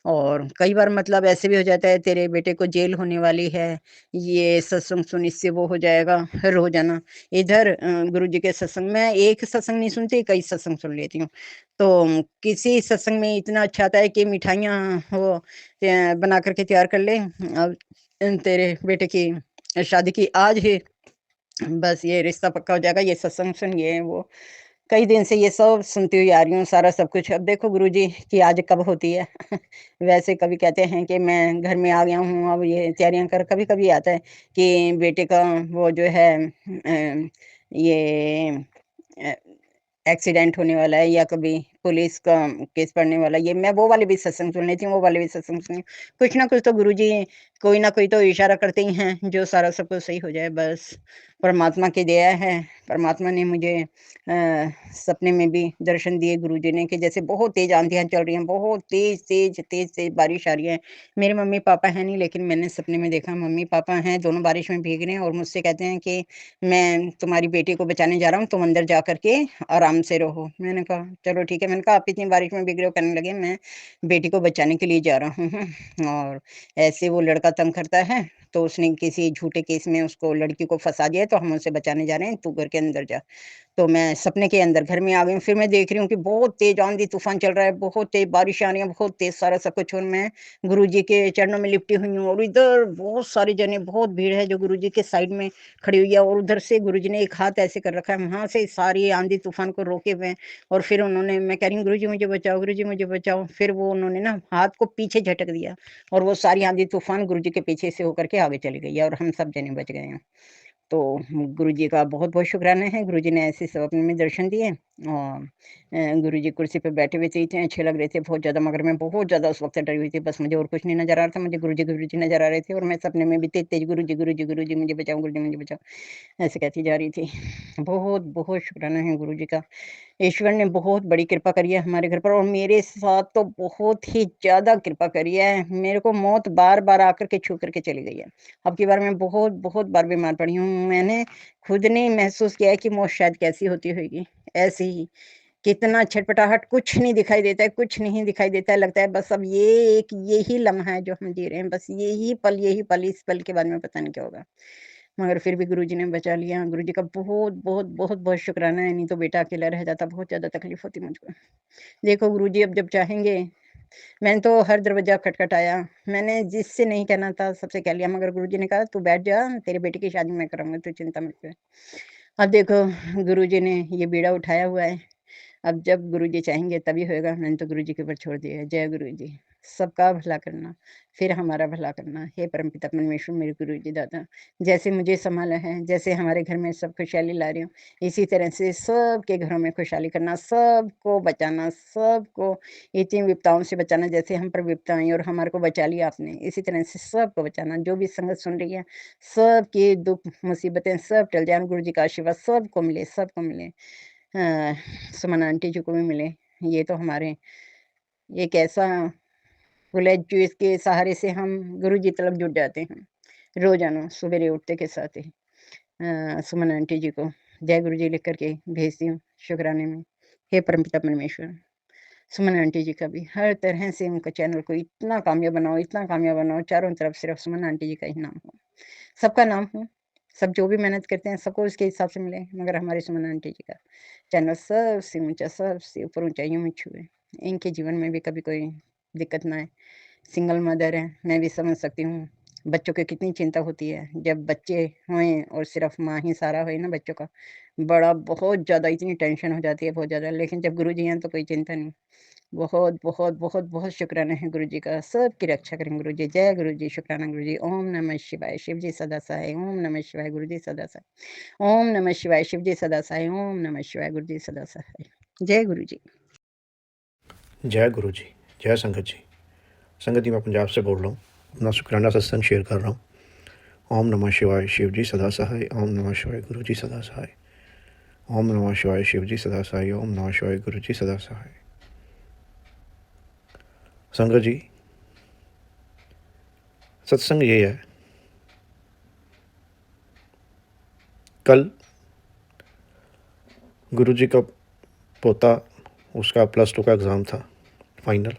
और कई बार मतलब ऐसे भी हो जाता है, तेरे बेटे को जेल होने वाली है, ये सत्संग सुन इससे वो हो जाएगा, रोज़ाना इधर गुरुजी के सत्संग में एक सत्संग नहीं सुनती, कई सत्संग सुन लेती हूँ। तो किसी सत्संग में इतना अच्छा आता है कि मिठाइयाँ वो बना कर के तैयार कर ले, अब तेरे बेटे की शादी की आज ही बस ये रिश्ता पक्का हो जाएगा, ये सत्संग सुन, ये वो। कई दिन से ये सब सुनती हुई आ रही हूँ, सारा सब कुछ। अब देखो गुरुजी की आज कब होती है। वैसे कभी कहते हैं कि मैं घर में आ गया हूँ, अब ये तैयारियाँ कर, कभी-कभी आता है कि बेटे का वो जो है ये अ, एक्सीडेंट होने वाला है या कभी पुलिस का केस पड़ने वाला है, ये मैं वो वाले भी सत्संग सुन लेती हूँ, वो वाले भी सत्संग सुनी। कुछ ना कुछ तो गुरुजी कोई ना कोई तो इशारा करते ही हैं, जो सारा सब कुछ सही हो जाए बस। परमात्मा की दया है, परमात्मा ने मुझे सपने में भी दर्शन दिए गुरुजी ने कि जैसे बहुत तेज़ आंधियाँ चल रही हैं, बहुत तेज़ बारिश आ रही है। मेरे मम्मी-पापा हैं नहीं, लेकिन मैंने सपने में देखा मम्मी-पापा हैं, दोनों बारिश में भीग रहे हैं और मुझसे कहते हैं कि मैं तुम्हारी बेटी को बचाने जा रहा हूँ, तुम अंदर जा कर के आराम से रहो। मैंने कहा चलो ठीक है, मैंने कहा आप इतनी बारिश में भीग रहे हो, कहने लगे मैं बेटी को बचाने के लिए जा रहा हूँ। और ऐसे वो लड़का तंग करता है, तो उसने किसी झूठे केस में उसको लड़की को फँसा दिया है, तो हम उसे बचाने जा रहे हैं, तू घर के अंदर जा। तो मैं सपने के अंदर घर में आ गई हूँ, फिर मैं देख रही हूँ कि बहुत तेज़ आंधी-तूफ़ान चल रहा है, बहुत तेज़ बारिश आ रही है, बहुत तेज़ सारा सब कुछ, और मैं गुरुजी के चरणों में लिपटी हुई हूँ और इधर बहुत सारे जने, बहुत भीड़ है जो गुरुजी के साइड में खड़ी हुई है और उधर से गुरुजी ने एक हाथ ऐसे कर रखा है, वहाँ से सारी आंधी-तूफ़ान को रोके हुए हैं। और फिर उन्होंने, मैं कह रही हूँ गुरुजी मुझे बचाओ, गुरुजी मुझे बचाओ, फिर वो उन्होंने ना हाथ को पीछे झटक दिया और वो सारी आंधी-तूफ़ान गुरुजी के पीछे से होकर के आगे चली गई है और हम सब जने बच गए हैं। तो गुरुजी का बहुत-बहुत शुक्राना है, गुरुजी ने ऐसे सपने में दर्शन दिए और गुरुजी कुर्सी पे बैठे हुए थे, इतने अच्छे लग रहे थे बहुत ज़्यादा, मगर मैं बहुत ज़्यादा उस वक़्त डरी हुई थी, बस मुझे और कुछ नहीं नज़र आ रहा था, मुझे गुरुजी नज़र आ रहे थे और मैं सपने में भी तेज़-तेज़ गुरुजी मुझे बचाओ, गुरुजी मुझे बचाओ, ऐसे कहती जा रही थी। बहुत-बहुत शुक्राना है गुरुजी का। ईश्वर ने बहुत बड़ी कृपा करी है हमारे घर पर और मेरे साथ तो बहुत ही ज़्यादा कृपा करी है। मेरे को मौत बार-बार आकर के छू कर के चली गई है। अब की बार मैं बहुत बार बीमार पड़ी हूँ। मैंने खुद ने महसूस किया है कि मौत शायद कैसी होती होएगी, ऐसे ही। कितना छटपटाहट, कुछ नहीं दिखाई देता है, कुछ नहीं दिखाई देता है, लगता है बस अब ये एक यही लम्हा है जो हम जी रहे हैं, बस यही पल, इस पल के बाद में पता नहीं क्या होगा। मगर फिर भी गुरुजी ने बचा लिया। गुरुजी का बहुत शुक्राना है, नहीं तो बेटा अकेला रह जाता, बहुत ज़्यादा तकलीफ़ होती मुझको। देखो गुरुजी अब जब चाहेंगे, मैंने तो हर दरवाज़ा खटखटाया, मैंने जिससे नहीं कहना था सबसे कह लिया, मगर गुरुजी ने कहा तू बैठ जा, तेरे बेटे की शादी मैं कराऊँगा, तू चिंता मत कर। अब देखो गुरुजी ने ये बीड़ा उठाया हुआ है, अब जब गुरुजी चाहेंगे तभी होएगा, मैंने तो गुरुजी के ऊपर छोड़ दिया है। जय गुरुजी। सबका भला करना, फिर हमारा भला करना। हे परमपिता परमेश्वर मेरे गुरुजी दादा, जैसे मुझे सँभाला है, जैसे हमारे घर में सब खुशहाली ला रही हूँ, इसी तरह से सबके घरों में खुशहाली करना, सबको बचाना, सबको इतनी विपदाओं से बचाना, जैसे हम पर विपदा आई और हमारे को बचा लिया आपने, इसी तरह से सबको बचाना। जो भी संगत सुन रही है, सबकी दुःख मुसीबतें सब टल जाएँ, गुरुजी का आशीर्वाद सबको मिले, सबको मिले। सुमन आंटी जी को भी मिले। ये तो हमारे एक ऐसा पुल है जिसके सहारे से हम गुरुजी तलक जुट जाते हैं, रोज़ाना सवेरे उठते के साथ ही। सुमन आंटी जी को जय गुरुजी लिख कर के भेजती हूँ शुक्राने में। हे परमपिता परमेश्वर, सुमन आंटी जी का भी हर तरह से उनका चैनल को इतना कामयाब बनाओ, चारों तरफ सिर्फ सुमन आंटी जी का ही नाम हो। सबका नाम हो, सब जो भी मेहनत करते हैं सबको उसके हिसाब से मिले, मगर हमारी सुमन आंटी जी का चैनल सबसे ऊँचा, सबसे ऊपर ऊँचाइयों में छुए। इनके जीवन में भी कभी कोई दिक्कत ना आए। सिंगल मदर है, मैं भी समझ सकती हूँ, बच्चों की कितनी चिंता होती है। जब बच्चे होएँ और सिर्फ माँ ही सहारा होए ना बच्चों का, बहुत ज़्यादा इतनी टेंशन हो जाती है, बहुत ज़्यादा। लेकिन जब गुरुजी हैं तो कोई चिंता नहीं। बहुत शुक्राना है गुरुजी का, सबकी रक्षा करें गुरुजी। जय गुरुजी, शुक्राना गुरुजी। ओम नमः शिवाय, शिव जी सदा सहाय। ओम नमः शिवाय, गुरुजी सदा सहाय। ओम नमः शिवाय, शिव जी सदा सहाय। ओम नमः शिवाय, गुरुजी सदा सहाय। जय गुरुजी। जय गुरु जी, जय संगत जी। संगत जी मैं पंजाब से बोल रहा हूँ, अपना शुक्राना सत्संग शेयर कर रहा हूँ। ओम नमः शिवाय, शिव जी सदा सहाय। ओम नमः शिवाय, गुरु जी सदा सहाय। ओम नमः शिवाय, शिव जी सदा सहाय। ओम नमः शिवाय, गुरु जी सदा सहाय। संगत जी, सत्संग ये है, कल गुरुजी का पोता, उसका +2 का एग्ज़ाम था, फाइनल।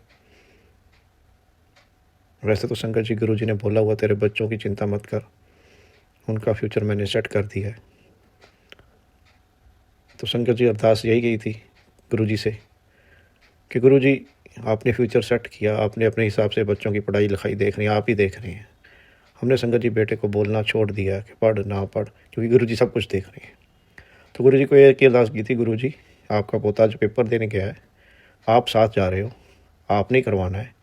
वैसे तो संगत जी, गुरुजी ने बोला हुआ तेरे बच्चों की चिंता मत कर, उनका फ्यूचर मैंने सेट कर दिया है। तो संगत जी, अरदास यही गई थी गुरुजी से कि गुरुजी आपने फ्यूचर सेट किया, आपने अपने हिसाब से बच्चों की पढ़ाई लिखाई देख रही हैं, आप ही देख रहे हैं। हमने संगत जी बेटे को बोलना छोड़ दिया कि पढ़ ना पढ़, क्योंकि गुरुजी सब कुछ देख रहे हैं। तो गुरुजी को एक ही अरदास की थी, गुरुजी आपका पोता जो पेपर देने गया है, आप साथ जा रहे हो, आप नहीं करवाना है,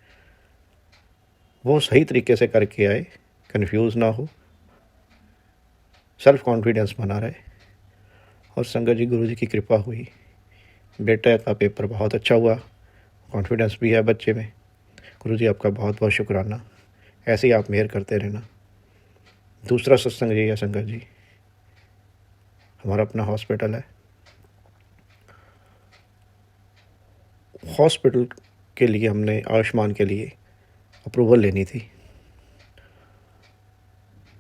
वो सही तरीके से करके आए, कंफ्यूज ना हो, सेल्फ कॉन्फिडेंस बना रहे। और संगत जी, गुरुजी की कृपा हुई, बेटे का पेपर बहुत अच्छा हुआ, कॉन्फिडेंस भी है बच्चे में। गुरुजी आपका बहुत बहुत शुक्राना, ऐसे ही आप मेहर करते रहना। दूसरा सत्संग ये है संगत जी, हमारा अपना हॉस्पिटल है। हॉस्पिटल के लिए हमने आयुष्मान के लिए अप्रूवल लेनी थी।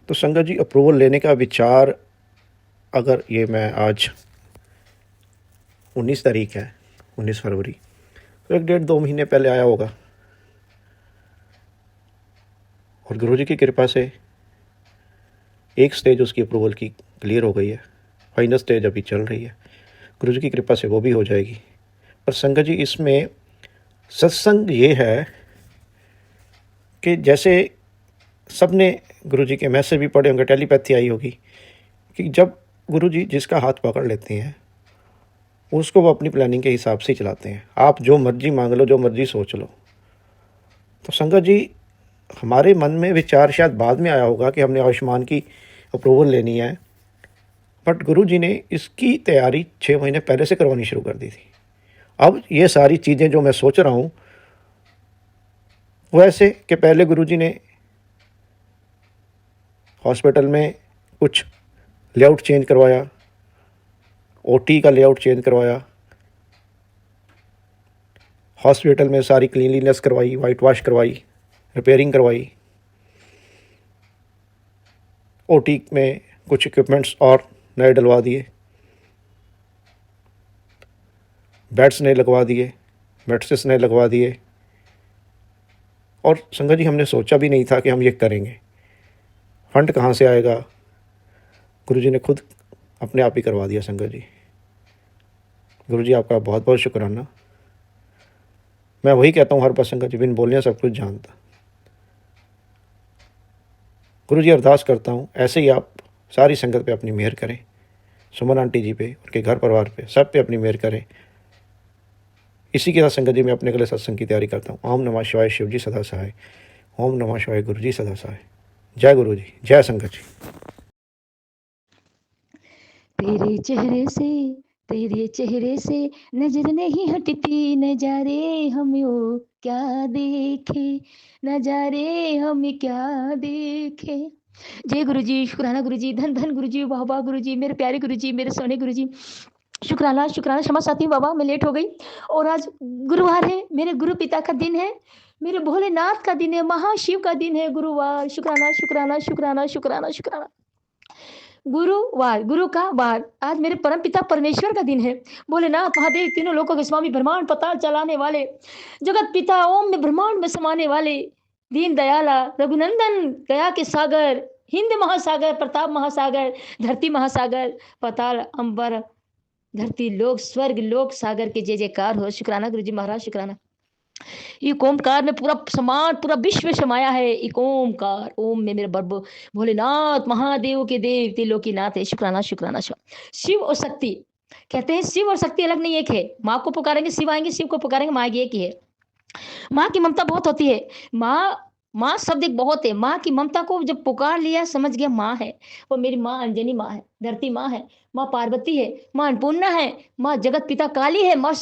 तो संगत जी, अप्रूवल लेने का विचार, अगर ये मैं आज 19 तारीख है, 19 फरवरी, तो 1-1.5-2 महीने पहले आया होगा। और गुरुजी की कृपा से एक स्टेज उसकी अप्रूवल की क्लियर हो गई है, फाइनल स्टेज अभी चल रही है। गुरुजी की कृपा से वो भी हो जाएगी। पर संगत जी, इसमें सत्संग ये है कि जैसे सबने गुरुजी के मैसेज भी पढ़े होंगे, टेलीपैथी आई होगी कि जब गुरुजी जिसका हाथ पकड़ लेते हैं उसको वो अपनी प्लानिंग के हिसाब से ही चलाते हैं। आप जो मर्जी मांग लो, जो मर्जी सोच लो। तो संगत जी, हमारे मन में विचार शायद बाद में आया होगा कि हमने आयुष्मान की अप्रूवल लेनी है, बट गुरुजी ने इसकी तैयारी 6 महीने पहले से करवानी शुरू कर दी थी। अब ये सारी चीज़ें जो मैं सोच रहा हूँ, वो ऐसे कि पहले गुरुजी ने हॉस्पिटल में कुछ लेआउट चेंज करवाया, ओटी का लेआउट चेंज करवाया, हॉस्पिटल में सारी क्लीनलीनेस करवाई, वाइट वॉश करवाई, रिपेयरिंग करवाई, ओटी में कुछ इक्विपमेंट्स और नए डलवा दिए, बेड्स नए लगवा दिए, मेट्रेस नए लगवा दिए। और संगत जी, हमने सोचा भी नहीं था कि हम ये करेंगे। फंड कहाँ से आएगा, गुरुजी ने खुद अपने आप ही करवा दिया। संगत जी, गुरुजी आपका बहुत बहुत शुक्राना। मैं वही कहता हूँ हर बार, संगत जी बिन बोलने सब कुछ जानता। गुरुजी, अरदास करता हूँ ऐसे ही आप सारी संगत पे अपनी मेहर करें, सुमन आंटी जी पे, उनके घर परिवार पे, सब पे अपनी मेहर करें। इसी के साथ संगत जी मैं अपने अगले सत्संग की तैयारी करता हूँ। ओम नमः शिवाय, शिव जी सदा सहाय। ओम नमः शिवाय, गुरु जी सदा सहाय। जय गुरु जी, जय संगत जी। तेरे चेहरे से नजर नहीं हटती, नजारे हमें वो क्या देखे, नजारे हमें क्या देखे। जय गुरु जी, शुक्राना गुरु जी, धन धन गुरु जी, वाह वाह गुरु जी, मेरे प्यारे गुरु जी, मेरे सोने गुरु जी, शुक्राना शुक्राना। क्षमा चाहती हूँ बाबा, मैं लेट हो गई। और आज गुरुवार है, मेरे गुरु पिता का दिन है, मेरे भोलेनाथ का दिन है, महाशिव का दिन है गुरुवार। शुक्राना शुक्राना शुक्राना शुक्राना शुक्राना। गुरुवार, गुरु का वार, आज मेरे परम पिता परमेश्वर का दिन है। भोलेनाथ महादेव, तीनों लोकों के स्वामी, ब्रह्मांड पताल चलाने वाले, जगत पिता, ओम में ब्रह्मांड में समाने वाले, दीन दयाला, रघुनंदन, दया के सागर, हिंद महासागर, प्रताप महासागर, धरती महासागर, पताल अंबर, धरती लोक, स्वर्ग लोक, सागर के जय जयकार हो। शुक्राना गुरु जी महाराज, शुक्राना। एक ओमकार में पूरा समान, पूरा विश्व समाया है। एक ओमकार, ओम में मेरे बर्ब भोलेनाथ महादेव के देव तिलों की नाथ है। शुक्राना शुक्राना। शिव और शक्ति, कहते हैं शिव और शक्ति अलग नहीं, एक है। माँ को पुकारेंगे शिव आएंगे, शिव को पुकारेंगे माँ आएगी, एक ही है। माँ की ममता बहुत होती है। माँ शब्द एक बहुत है। माँ की ममता को जब पुकार लिया, समझ गया माँ है। वो मेरी माँ अंजनी माँ है, धरती माँ है, माँ पार्वती है, माँ अन्नपूर्णा है, माँ जगत पिता काली है, माँ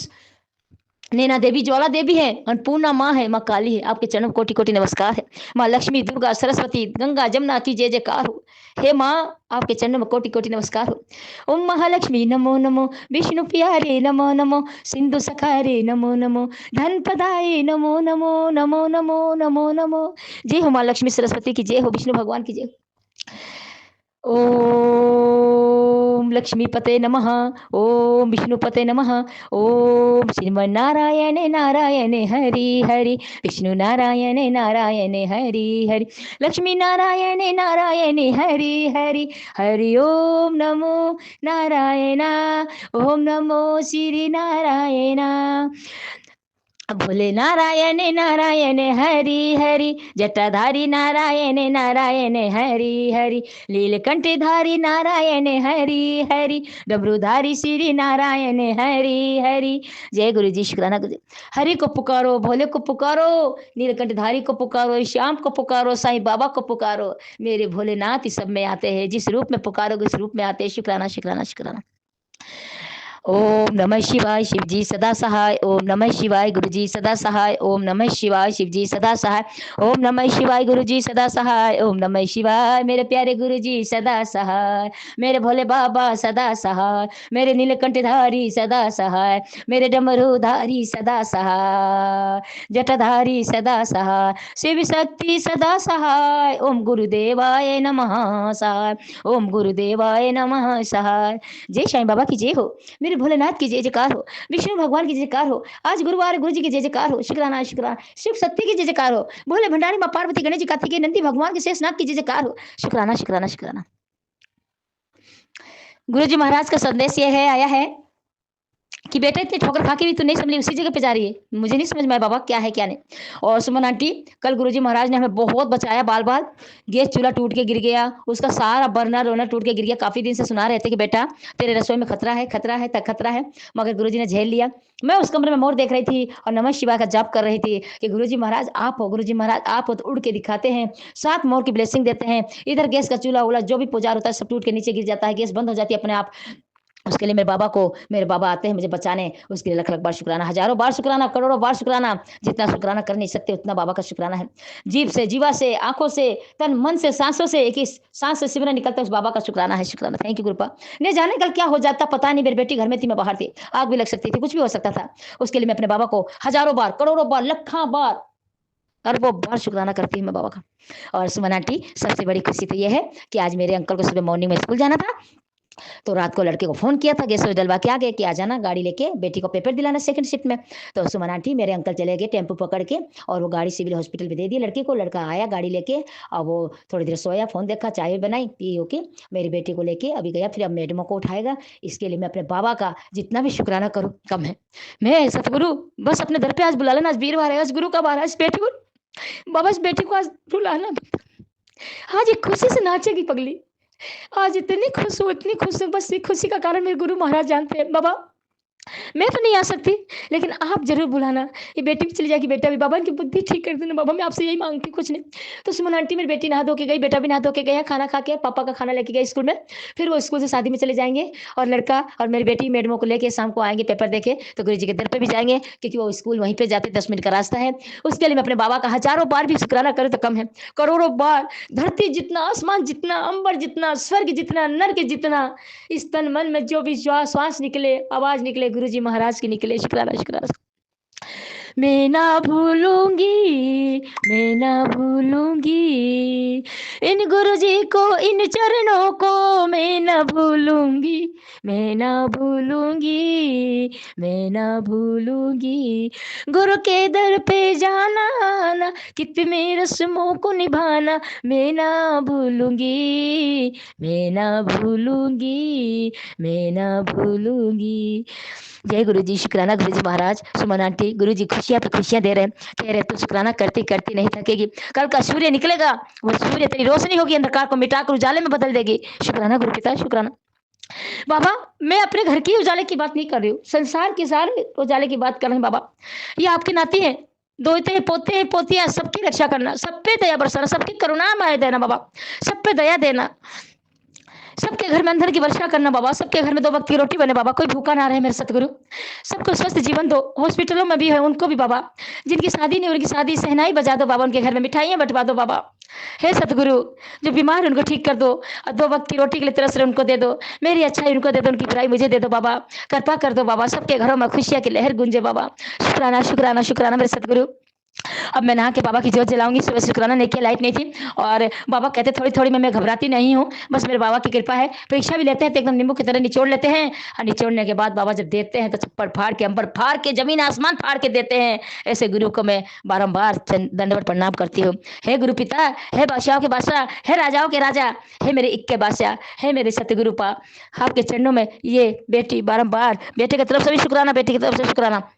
नैना देवी ज्वाला देवी है, अन्नपूर्णा माँ है, माँ काली है, आपके चरणों में कोटि कोटि नमस्कार है। माँ लक्ष्मी, दुर्गा, सरस्वती, गंगा, जमुना की जय जयकार हो। हे माँ, आपके चरणों में कोटि कोटि नमस्कार हो। ओम महालक्ष्मी नमो नमो, विष्णु प्यारे नमो नमो, सिंधु सखारे नमो नमो, धन प्रदाय नमो नमो, नमो नमो नमो नमो। जय हो माँ लक्ष्मी सरस्वती की जय हो, विष्णु भगवान की जय हो। ओम लक्ष्मीपते नमः, ओम विष्णुपते नमः, ओम श्रीमन्नारायण नारायण हरि हरि, विष्णु नारायण नारायण हरि हरि, लक्ष्मी नारायण नारायण हरि हरि, हरि ओम नमो नारायण, ओम नमो श्री नारायण। भोले नारायण नारायण हरि हरि, जटाधारी नारायण नारायण हरि हरि, लीलकंठधारी नारायण हरि हरि, डमरूधारी श्री नारायण हरि हरि। जय गुरु जी, शुक्राना गुरु जी। हरि को पुकारो, भोले को पुकारो, नीलकंठधारी को पुकारो, श्याम को पुकारो, साईं बाबा को पुकारो, मेरे भोलेनाथ इस सब में आते हैं, जिस रूप में पुकारोगे उस रूप में आते हैं। शुक्राना शुक्राना शुक्राना। ओम नमः शिवाय, शिवजी सदा सहाय। ओम नमः शिवाय, गुरुजी सदा सहाय। ओम नमः शिवाय, शिवजी सदा सहाय। ओम नमः शिवाय, गुरुजी सदा सहाय। ओम नमः शिवाय, मेरे प्यारे गुरुजी सदा सहाय, मेरे भोले बाबा सदा सहाय, मेरे नीलकंठधारी सदा सहाय, मेरे डमरूधारी सदा सहाय, जटाधारी सदा सहाय, शिव शक्ति सदा सहाय। ओम गुरुदेवाय नमः सहाय, ओम गुरुदेवाय नमः सहाय। जय साईं बाबा की जय हो, मेरे भोलेनाथ की जय जयकार हो, विष्णु भगवान की जय जयकार हो, आज गुरुवार गुरु जी की जय जयकार हो। शुक्राना शुक्राना, शिव शक्ति की जय जयकार हो, भोले भंडारी माँ पार्वती गणेश जी कार्तिकेय नंदी भगवान के शेषनाग की जय जयकार हो। शुक्राना शुक्राना शुक्राना। गुरु जी महाराज का संदेश ये है, आया है कि बेटा इतनी ठोकर खा के भी तू नहीं समझी, उसी जगह पे जा रही है। मुझे नहीं समझ में आया बाबा क्या है क्या नहीं। और सुमन आंटी, कल गुरुजी महाराज ने हमें बहुत बचाया, बाल बाल गैस चूल्हा टूट के गिर गया, उसका सारा बर्नर रोना टूट के गिर गया। काफी दिन से सुना रहे थे कि बेटा तेरे रसोई में खतरा है, खतरा है, खतरा है, मगर गुरुजी ने झेल लिया। मैं उस कमरे में मोर देख रही थी और नमः शिवाय का जाप कर रही थी कि गुरुजी महाराज आप हो, गुरुजी महाराज आप हो, तो उड़ के दिखाते हैं, 7 मोर की ब्लेसिंग देते हैं। इधर गैस का चूल्हा उला जो भी पुजार होता है सब टूट के नीचे गिर जाता है, गैस बंद हो जाती है अपने आप। उसके लिए मेरे बाबा आते हैं मुझे बचाने, उसके लिए लख लख बार शुक्राना, हजारों बार शुक्राना, करोड़ों बार शुक्राना। जितना शुक्राना कर नहीं सकते उतना बाबा का शुक्राना है। जीभ से, जीवा से, आंखों से, तन मन से, सांसों से, एक ही सांस से सिमरन निकलता है, उस बाबा का शुक्राना है। शुक्राना, थैंक यू कृपा। नहीं जाने कल क्या हो जाता पता नहीं, मेरी बेटी घर में थी, मैं बाहर थी, आग भी लग सकती थी, कुछ भी हो सकता था। उसके लिए मैं अपने बाबा को हजारों बार, करोड़ों बार, लखों बार, अरबों बार शुक्राना करती हूँ मैं बाबा का। और सुमन आंटी, सबसे बड़ी खुशी तो यह है कि आज मेरे अंकल को सुबह मॉर्निंग में स्कूल जाना था, तो रात को लड़के को फोन किया था, गैस डलवा के आ गए कि आ जाना गाड़ी लेके, बेटी को पेपर दिलाना सेकंड शिफ्ट में। तो सुमन आंटी, मेरे अंकल चले गए टेम्पो पकड़ के और वो गाड़ी सिविल हॉस्पिटल में दे दी लड़के को। लड़का आया गाड़ी लेके और वो थोड़ी देर सोया, फोन देखा, चाय बनाई, पी ओके मेरी बेटी को लेके अभी गया, फिर अब मैडमों को उठाएगा। इसके लिए मैं अपने बाबा का जितना भी शुक्राना करूँ कम है। मैं सतगुरु बस अपने दर पे आज बुला लेना, आज वीरवार है, आज गुरु का बार है, इस बेटी को बाबा, इस बेटी को आज बुलाना, आज एक खुशी से नाचेगी पगली, आज इतनी खुश हूँ, इतनी खुश हूँ, बस ये खुशी का कारण मेरे गुरु महाराज जानते हैं। बाबा मैं तो नहीं आ सकती, लेकिन आप जरूर बुलाना, ये बेटी भी चली जाएगी, बेटा भी, बाबा इनकी बुद्धि ठीक कर देना बाबा, मैं आपसे यही मांगती, कुछ नहीं। तो सुमन आंटी, मेरी बेटी नहा धो के गई, बेटा भी नहा धो के गया, खाना खा के पापा का खाना लेके गए स्कूल में, फिर वो स्कूल से शादी में चले जाएंगे और लड़का और मेरी बेटी मैडमों को लेके शाम को आएंगे पेपर देके, तो गुरु जी के दर पे भी जाएंगे क्योंकि वो स्कूल वहीं पे जाते, 10 मिनट का रास्ता है। उसके लिए मैं अपने बाबा का हजारों बार भी शुक्राना करूँ तो कम है, करोड़ों बार, धरती जितना, आसमान जितना, अंबर जितना, स्वर्ग जितना, नर्क जितना, इस तन मन में जो भी श्वास निकले, आवाज निकले, गुरु जी महाराज की निकले। शुक्राना शुक्राना। मैं ना भूलूंगी, मैं ना भूलूंगी इन गुरुजी को, इन चरणों को मैं ना भूलूंगी, मैं ना भूलूंगी, मैं ना भूलूंगी। गुरु के दर पे जाना आना, कितने रस्मों को निभाना, मैं ना भूलूंगी, मैं ना भूलूंगी, मैं ना भूलूंगी। जय गुरु जी, शुक्राना गुरु जी महाराज। सुमन आंटी, गुरु जी खुशियां पे खुशियां दे रहे हैं, कह रहे तू शुक्राना करती करती नहीं थकेगी, कल का सूर्य निकलेगा, वो सूर्य तेरी रोशनी होगी, अंधकार को मिटाकर उजाले में बदल देगी। शुक्राना गुरु पिता, शुक्राना। बाबा मैं अपने घर की उजाले की बात नहीं कर रही हूँ, संसार के सारे उजाले की बात कर रही हूँ बाबा। ये आपके नाती हैं, दोते पोते पोतियां, सबकी रक्षा करना, सब पे दया बरसाना, सबकी करुणा माया देना बाबा, सब पे दया देना। सबके घर में अंधन की वर्षा करना बाबा, सबके घर में 2 वक्त की रोटी बने बाबा, कोई भूखा ना रहे मेरे सतगुरु। सबको स्वस्थ जीवन दो, हॉस्पिटलों में भी है उनको भी बाबा, जिनकी शादी नहीं, उनकी शादी शहनाई बजा दो बाबा, उनके घर में मिठाइयाँ बँटवा दो बाबा। हे सतगुरु, जो बीमार है उनको ठीक कर दो, और 2 वक्त की रोटी के लिए तरस रहे उनको दे दो, मेरी अच्छाई उनको दे दो, उनकी बुराई मुझे दे दो बाबा, कृपा कर दो बाबा, सबके घरों में खुशियाँ की लहर गूंजे बाबा। शुक्राना शुक्राना शुक्राना मेरे सतगुरु। अब मैं नहा के बाबा की ज्योत जलाऊंगी। सुबह शुक्राना नहीं किया, लाइट नहीं थी, और बाबा कहते थोड़ी थोड़ी मैं घबराती नहीं हूँ, बस मेरे बाबा की कृपा है। परीक्षा भी लेते हैं तो एकदम नींबू की तरह निचोड़ लेते हैं, और निचोड़ने के बाद बाबा जब देते हैं तो छप्पर फाड़ के, अंबर फाड़ के, जमीन आसमान फाड़ के देते हैं। ऐसे गुरु को मैं बारंबार दंडवत प्रणाम करती हूँ। हे गुरु पिता, हे बादशाहों के बादशाह, हे राजाओं के राजा, हे मेरे इक्के बादशाह, हे मेरे सतगुरु पा, आपके चरणों में ये बेटी बारंबार, बेटे की तरफ से भी शुक्राना, बेटी की तरफ से शुक्राना,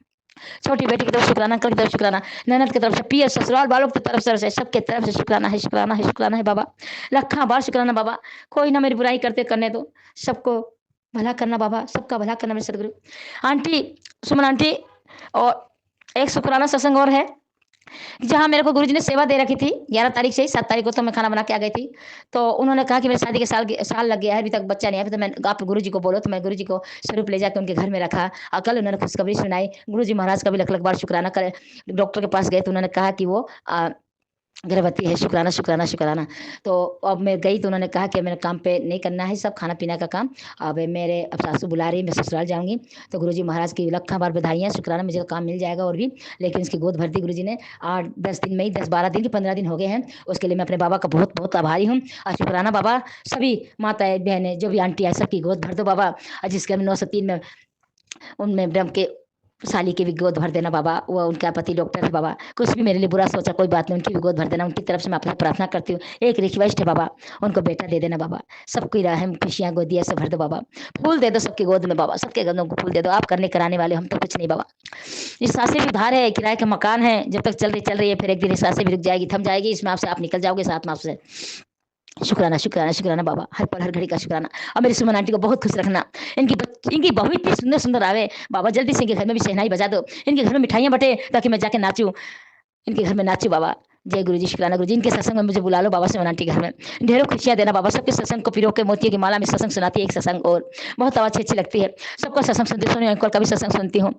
छोटी बेटी की तरफ शुक्राना, अंकल की तरफ शुक्राना, ननद की तरफ से, पियर ससुराल वालों की तरफ से, सबके तरफ से शुक्राना है, शुक्राना है, शुक्राना है बाबा। लखा बार शुक्राना बाबा। कोई ना मेरी बुराई करते करने दो, सबको भला करना बाबा, सबका भला करना मेरे सतगुरु। आंटी, सुमन आंटी, और एक शुक्राना सत्संग और है, जहाँ मेरे को गुरुजी ने सेवा दे रखी थी 11 तारीख से ही, 7 तारीख को तो मैं खाना बना के आ गई थी। तो उन्होंने कहा कि मेरे शादी के साल लग गया है, अभी तक बच्चा नहीं है। तो मैं, आप गुरुजी को बोलो, तो मैं गुरुजी को स्वरूप ले जाकर उनके घर में रखा, और कल उन्होंने खुशखबरी सुनाई। गुरुजी महाराज का भी लख लख बार शुक्राना करे। डॉक्टर के पास गए तो उन्होंने कहा कि वो गर्भवती है। शुक्राना शुक्राना शुक्राना। तो अब मैं गई तो उन्होंने कहा कि मेरे काम पे नहीं करना है, सब खाना पीना का काम। अब मेरे अब सासू बुला रही है, मैं ससुराल जाऊंगी। तो गुरुजी महाराज की लखा बार बधाइयाँ, शुक्राना, मुझे काम मिल जाएगा और भी। लेकिन इसकी गोद भर दी गुरुजी ने 8-10 दिन में ही, 10-12 दिन की 15 दिन हो गए हैं। उसके लिए मैं अपने बाबा का बहुत बहुत आभारी हूँ। और शुक्राना बाबा, सभी माताएं बहनें जो भी आंटी है सबकी गोद भर दो बाबा। और जिसके 903 में उनमें ब्रह्म के साली की भी गोद भर देना बाबा। वो उनका पति डॉक्टर है बाबा, कुछ भी मेरे लिए बुरा सोचा कोई बात नहीं, उनकी भी गोद भर देना। उनकी तरफ से मैं आपसे प्रार्थना करती हूँ, एक रिक्वेस्ट है बाबा, उनको बेटा दे देना बाबा। सबकी रहम खुशियाँ गोदिया से भर दो बाबा। फूल दे दो सबकी गोद में बाबा, सबके गंदों को फूल दे दो। आप करने कराने वाले, हम तो कुछ नहीं बाबा। ये सांसें भी उधार है, किराए का मकान है, जब तक चल रही है, फिर एक दिन सांसें भी रुक जाएगी, थम जाएगी। इसमें आपसे आप निकल जाओगे साथ में आपसे। शुक्राना शुक्राना शुक्राना बाबा, हर पल हर घड़ी का शुक्राना। और मेरी सुमन आंटी को बहुत खुश रखना। इनकी बहू इतनी सुंदर सुंदर आवे बाबा, जल्दी से इनके घर में भी शहनाई बजा दो, इनके घर में मिठाइयाँ बटे, ताकि मैं जाके नाचूं, इनके घर में नाचूं बाबा। जय गुरु जी, शुक्राना गुरु जी। इनके सत्संग में मुझे बुला लो बाबा, सुमन आंटी के घर में ढेरों खुशियाँ देना बाबा। सबके सत्संग को पिरो के मोतियों की माला में सत्संग सुनाती है, एक सत्संग और बहुत अच्छी लगती है। सबका सत्संग सुनती, सोनी अंकल का भी सत्संग सुनती हूँ,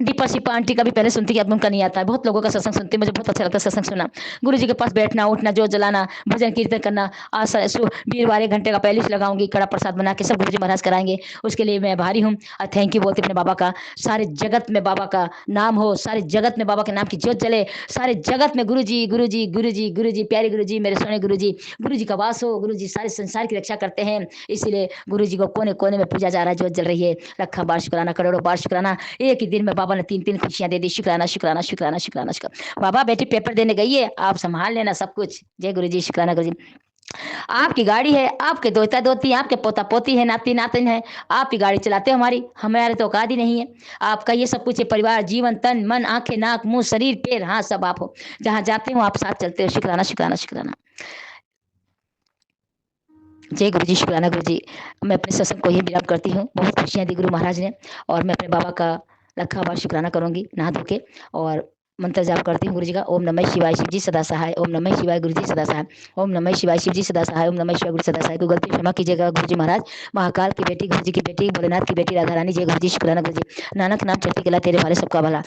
दीपा शिपा आंटी का भी पहले सुनती, अब उनका नहीं आता है। बहुत लोगों का सत्संग सुनती, मुझे बहुत अच्छा लगता है सत्संग सुनना। गुरु जी के पास बैठना, उठना, जोत जलाना, भजन कीर्तन करना। आज वीरवार 1 घंटे का पहले से लगाऊंगी, कड़ा प्रसाद बना के सब गुरु जी महाराज कराएंगे। उसके लिए मैं भारी हूँ और थैंक यू बोलते अपने बाबा का। सारे जगत में बाबा का नाम हो, सारे जगत में बाबा के नाम की ज्योत जले, सारे जगत में गुरु जी गुरु जी गुरु जी गुरु जी, प्यारे गुरु जी, मेरे सोने गुरु जी का वास हो। गुरु जी सारे संसार की रक्षा करते हैं, इसीलिए गुरु जी को कोने कोने में पूजा जा रहा है, ज्योत जल रही है। लखा बार शुक्राना, करोड़ों बार शुक्राना। एक ही दिन में बाबा ने 3-3 खुशियाँ दे दी। शुक्राना शुक्राना शुक्राना शुक्राना शुक्राना। बाबा बेटी पेपर देने गई है, आप संभाल लेना सब कुछ। जय गुरु जी, शुक्राना गुरु जी। आपकी गाड़ी है, आपके दोता दोती, आपके पोता पोती है, नाती नातिन है, आप ही गाड़ी चलाते हो हमारे तो औकात ही नहीं है। आपका ये सब कुछ है, परिवार, जीवन, तन मन, आंखें, नाक, मुंह, शरीर, पैर, हाँ सब आप हो। जहाँ जाते हो आप साथ चलते हो। शुक्राना शुक्राना शुक्राना। जय गुरु जी, शुक्राना गुरु जी। मैं अपने सत्संग को ही विराम करती हूँ। बहुत खुशियाँ दी गुरु महाराज ने, और मैं अपने बाबा का लखा बार शुक्राना करूंगी नहा धो के, और मंत्र जाप करती हूँ गुरु जी का। ओम नमः शिवाय, शिव जी सदा सहाय। ओम नमः शिवाय, गुरु जी सदा सहाय। ओम नमः शिवाय, शिव जी सदा सहाय। ओम नमः शिवाय, गुरु सदा सहाय। कोई गलती क्षमा कीजिएगा गुरु जी महाराज। महाकाल की बेटी, गुरु जी की बेटी, भोलेनाथ की बेटी, राधा रानी। जय गुरु जी, शुक्राना गुरु जी। नानक नाम चढ़ती गला, तेरे वाले सबका भला,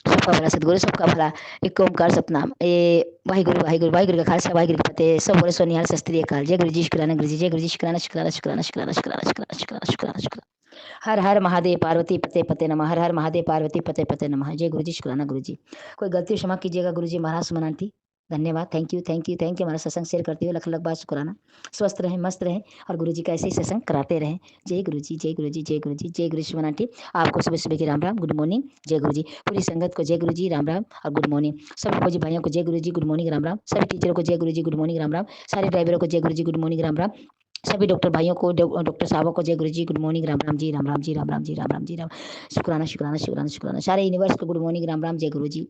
सबका भला सतगुरु सबका भला। एक ओमकार सतनाम। ए वाहिगुरु वाहिगुरु, वाहिगुरु का खालसा, वाहिगुरु की फतेह। सब बोले सोनिहाल शस्त्रीय काल। जय गुरु जी, शुक्राना गुरु जी। जय गुरु जी, शुक्राना शुक्राना शुक्राना शुक्राना शुक्राना शुक्राना शुक्राना शुक्राना शुक्राना। हर हर महादेव, पार्वती पते पते नमः। हर हर महादेव, पार्वती पते पते नमः। जय गुरु जी, शुक्राना गुरु जी। कोई गलती क्षमा कीजिएगा गुरु जी महाराज। सुमन आंटी धन्यवाद, thank you thank you thank you. हमारा सत्संग शेयर करती हो, लख लख बार शुक्राना। स्वस्थ रहें, मस्त रहें, और गुरु जी का ऐसे ही सत्संग कराते रहें। जय गुरु जी, जय गुरु जी, जय गुरु जी, जय गुरु सुमन आंटी। आपको सुबह सुबह की राम राम, गुड मॉर्निंग। जय गुरु जी। पूरी संगत को जय गुरु जी, राम राम और गुड मॉर्निंग। सभी फौजी भाइयों को जय गुरु जी, गुड मॉर्निंग, राम राम। सभी टीचरों को जय गुरु जी, गुड मॉर्निंग, राम राम। सारे ड्राइवरों को जय गुरु जी, गुड मॉर्निंग, राम राम। सभी डॉक्टर भाइयों को, डॉक्टर साहबों को जय गुरु जी, गुड मॉर्निंग, राम राम जी, राम राम जी, राम राम जी, राम राम जी, राम। शुक्राना शुक्राना शुक्राना शुक्राना। सारे यूनिवर्स को गुड मॉर्निंग, राम राम, जय गुरु जी।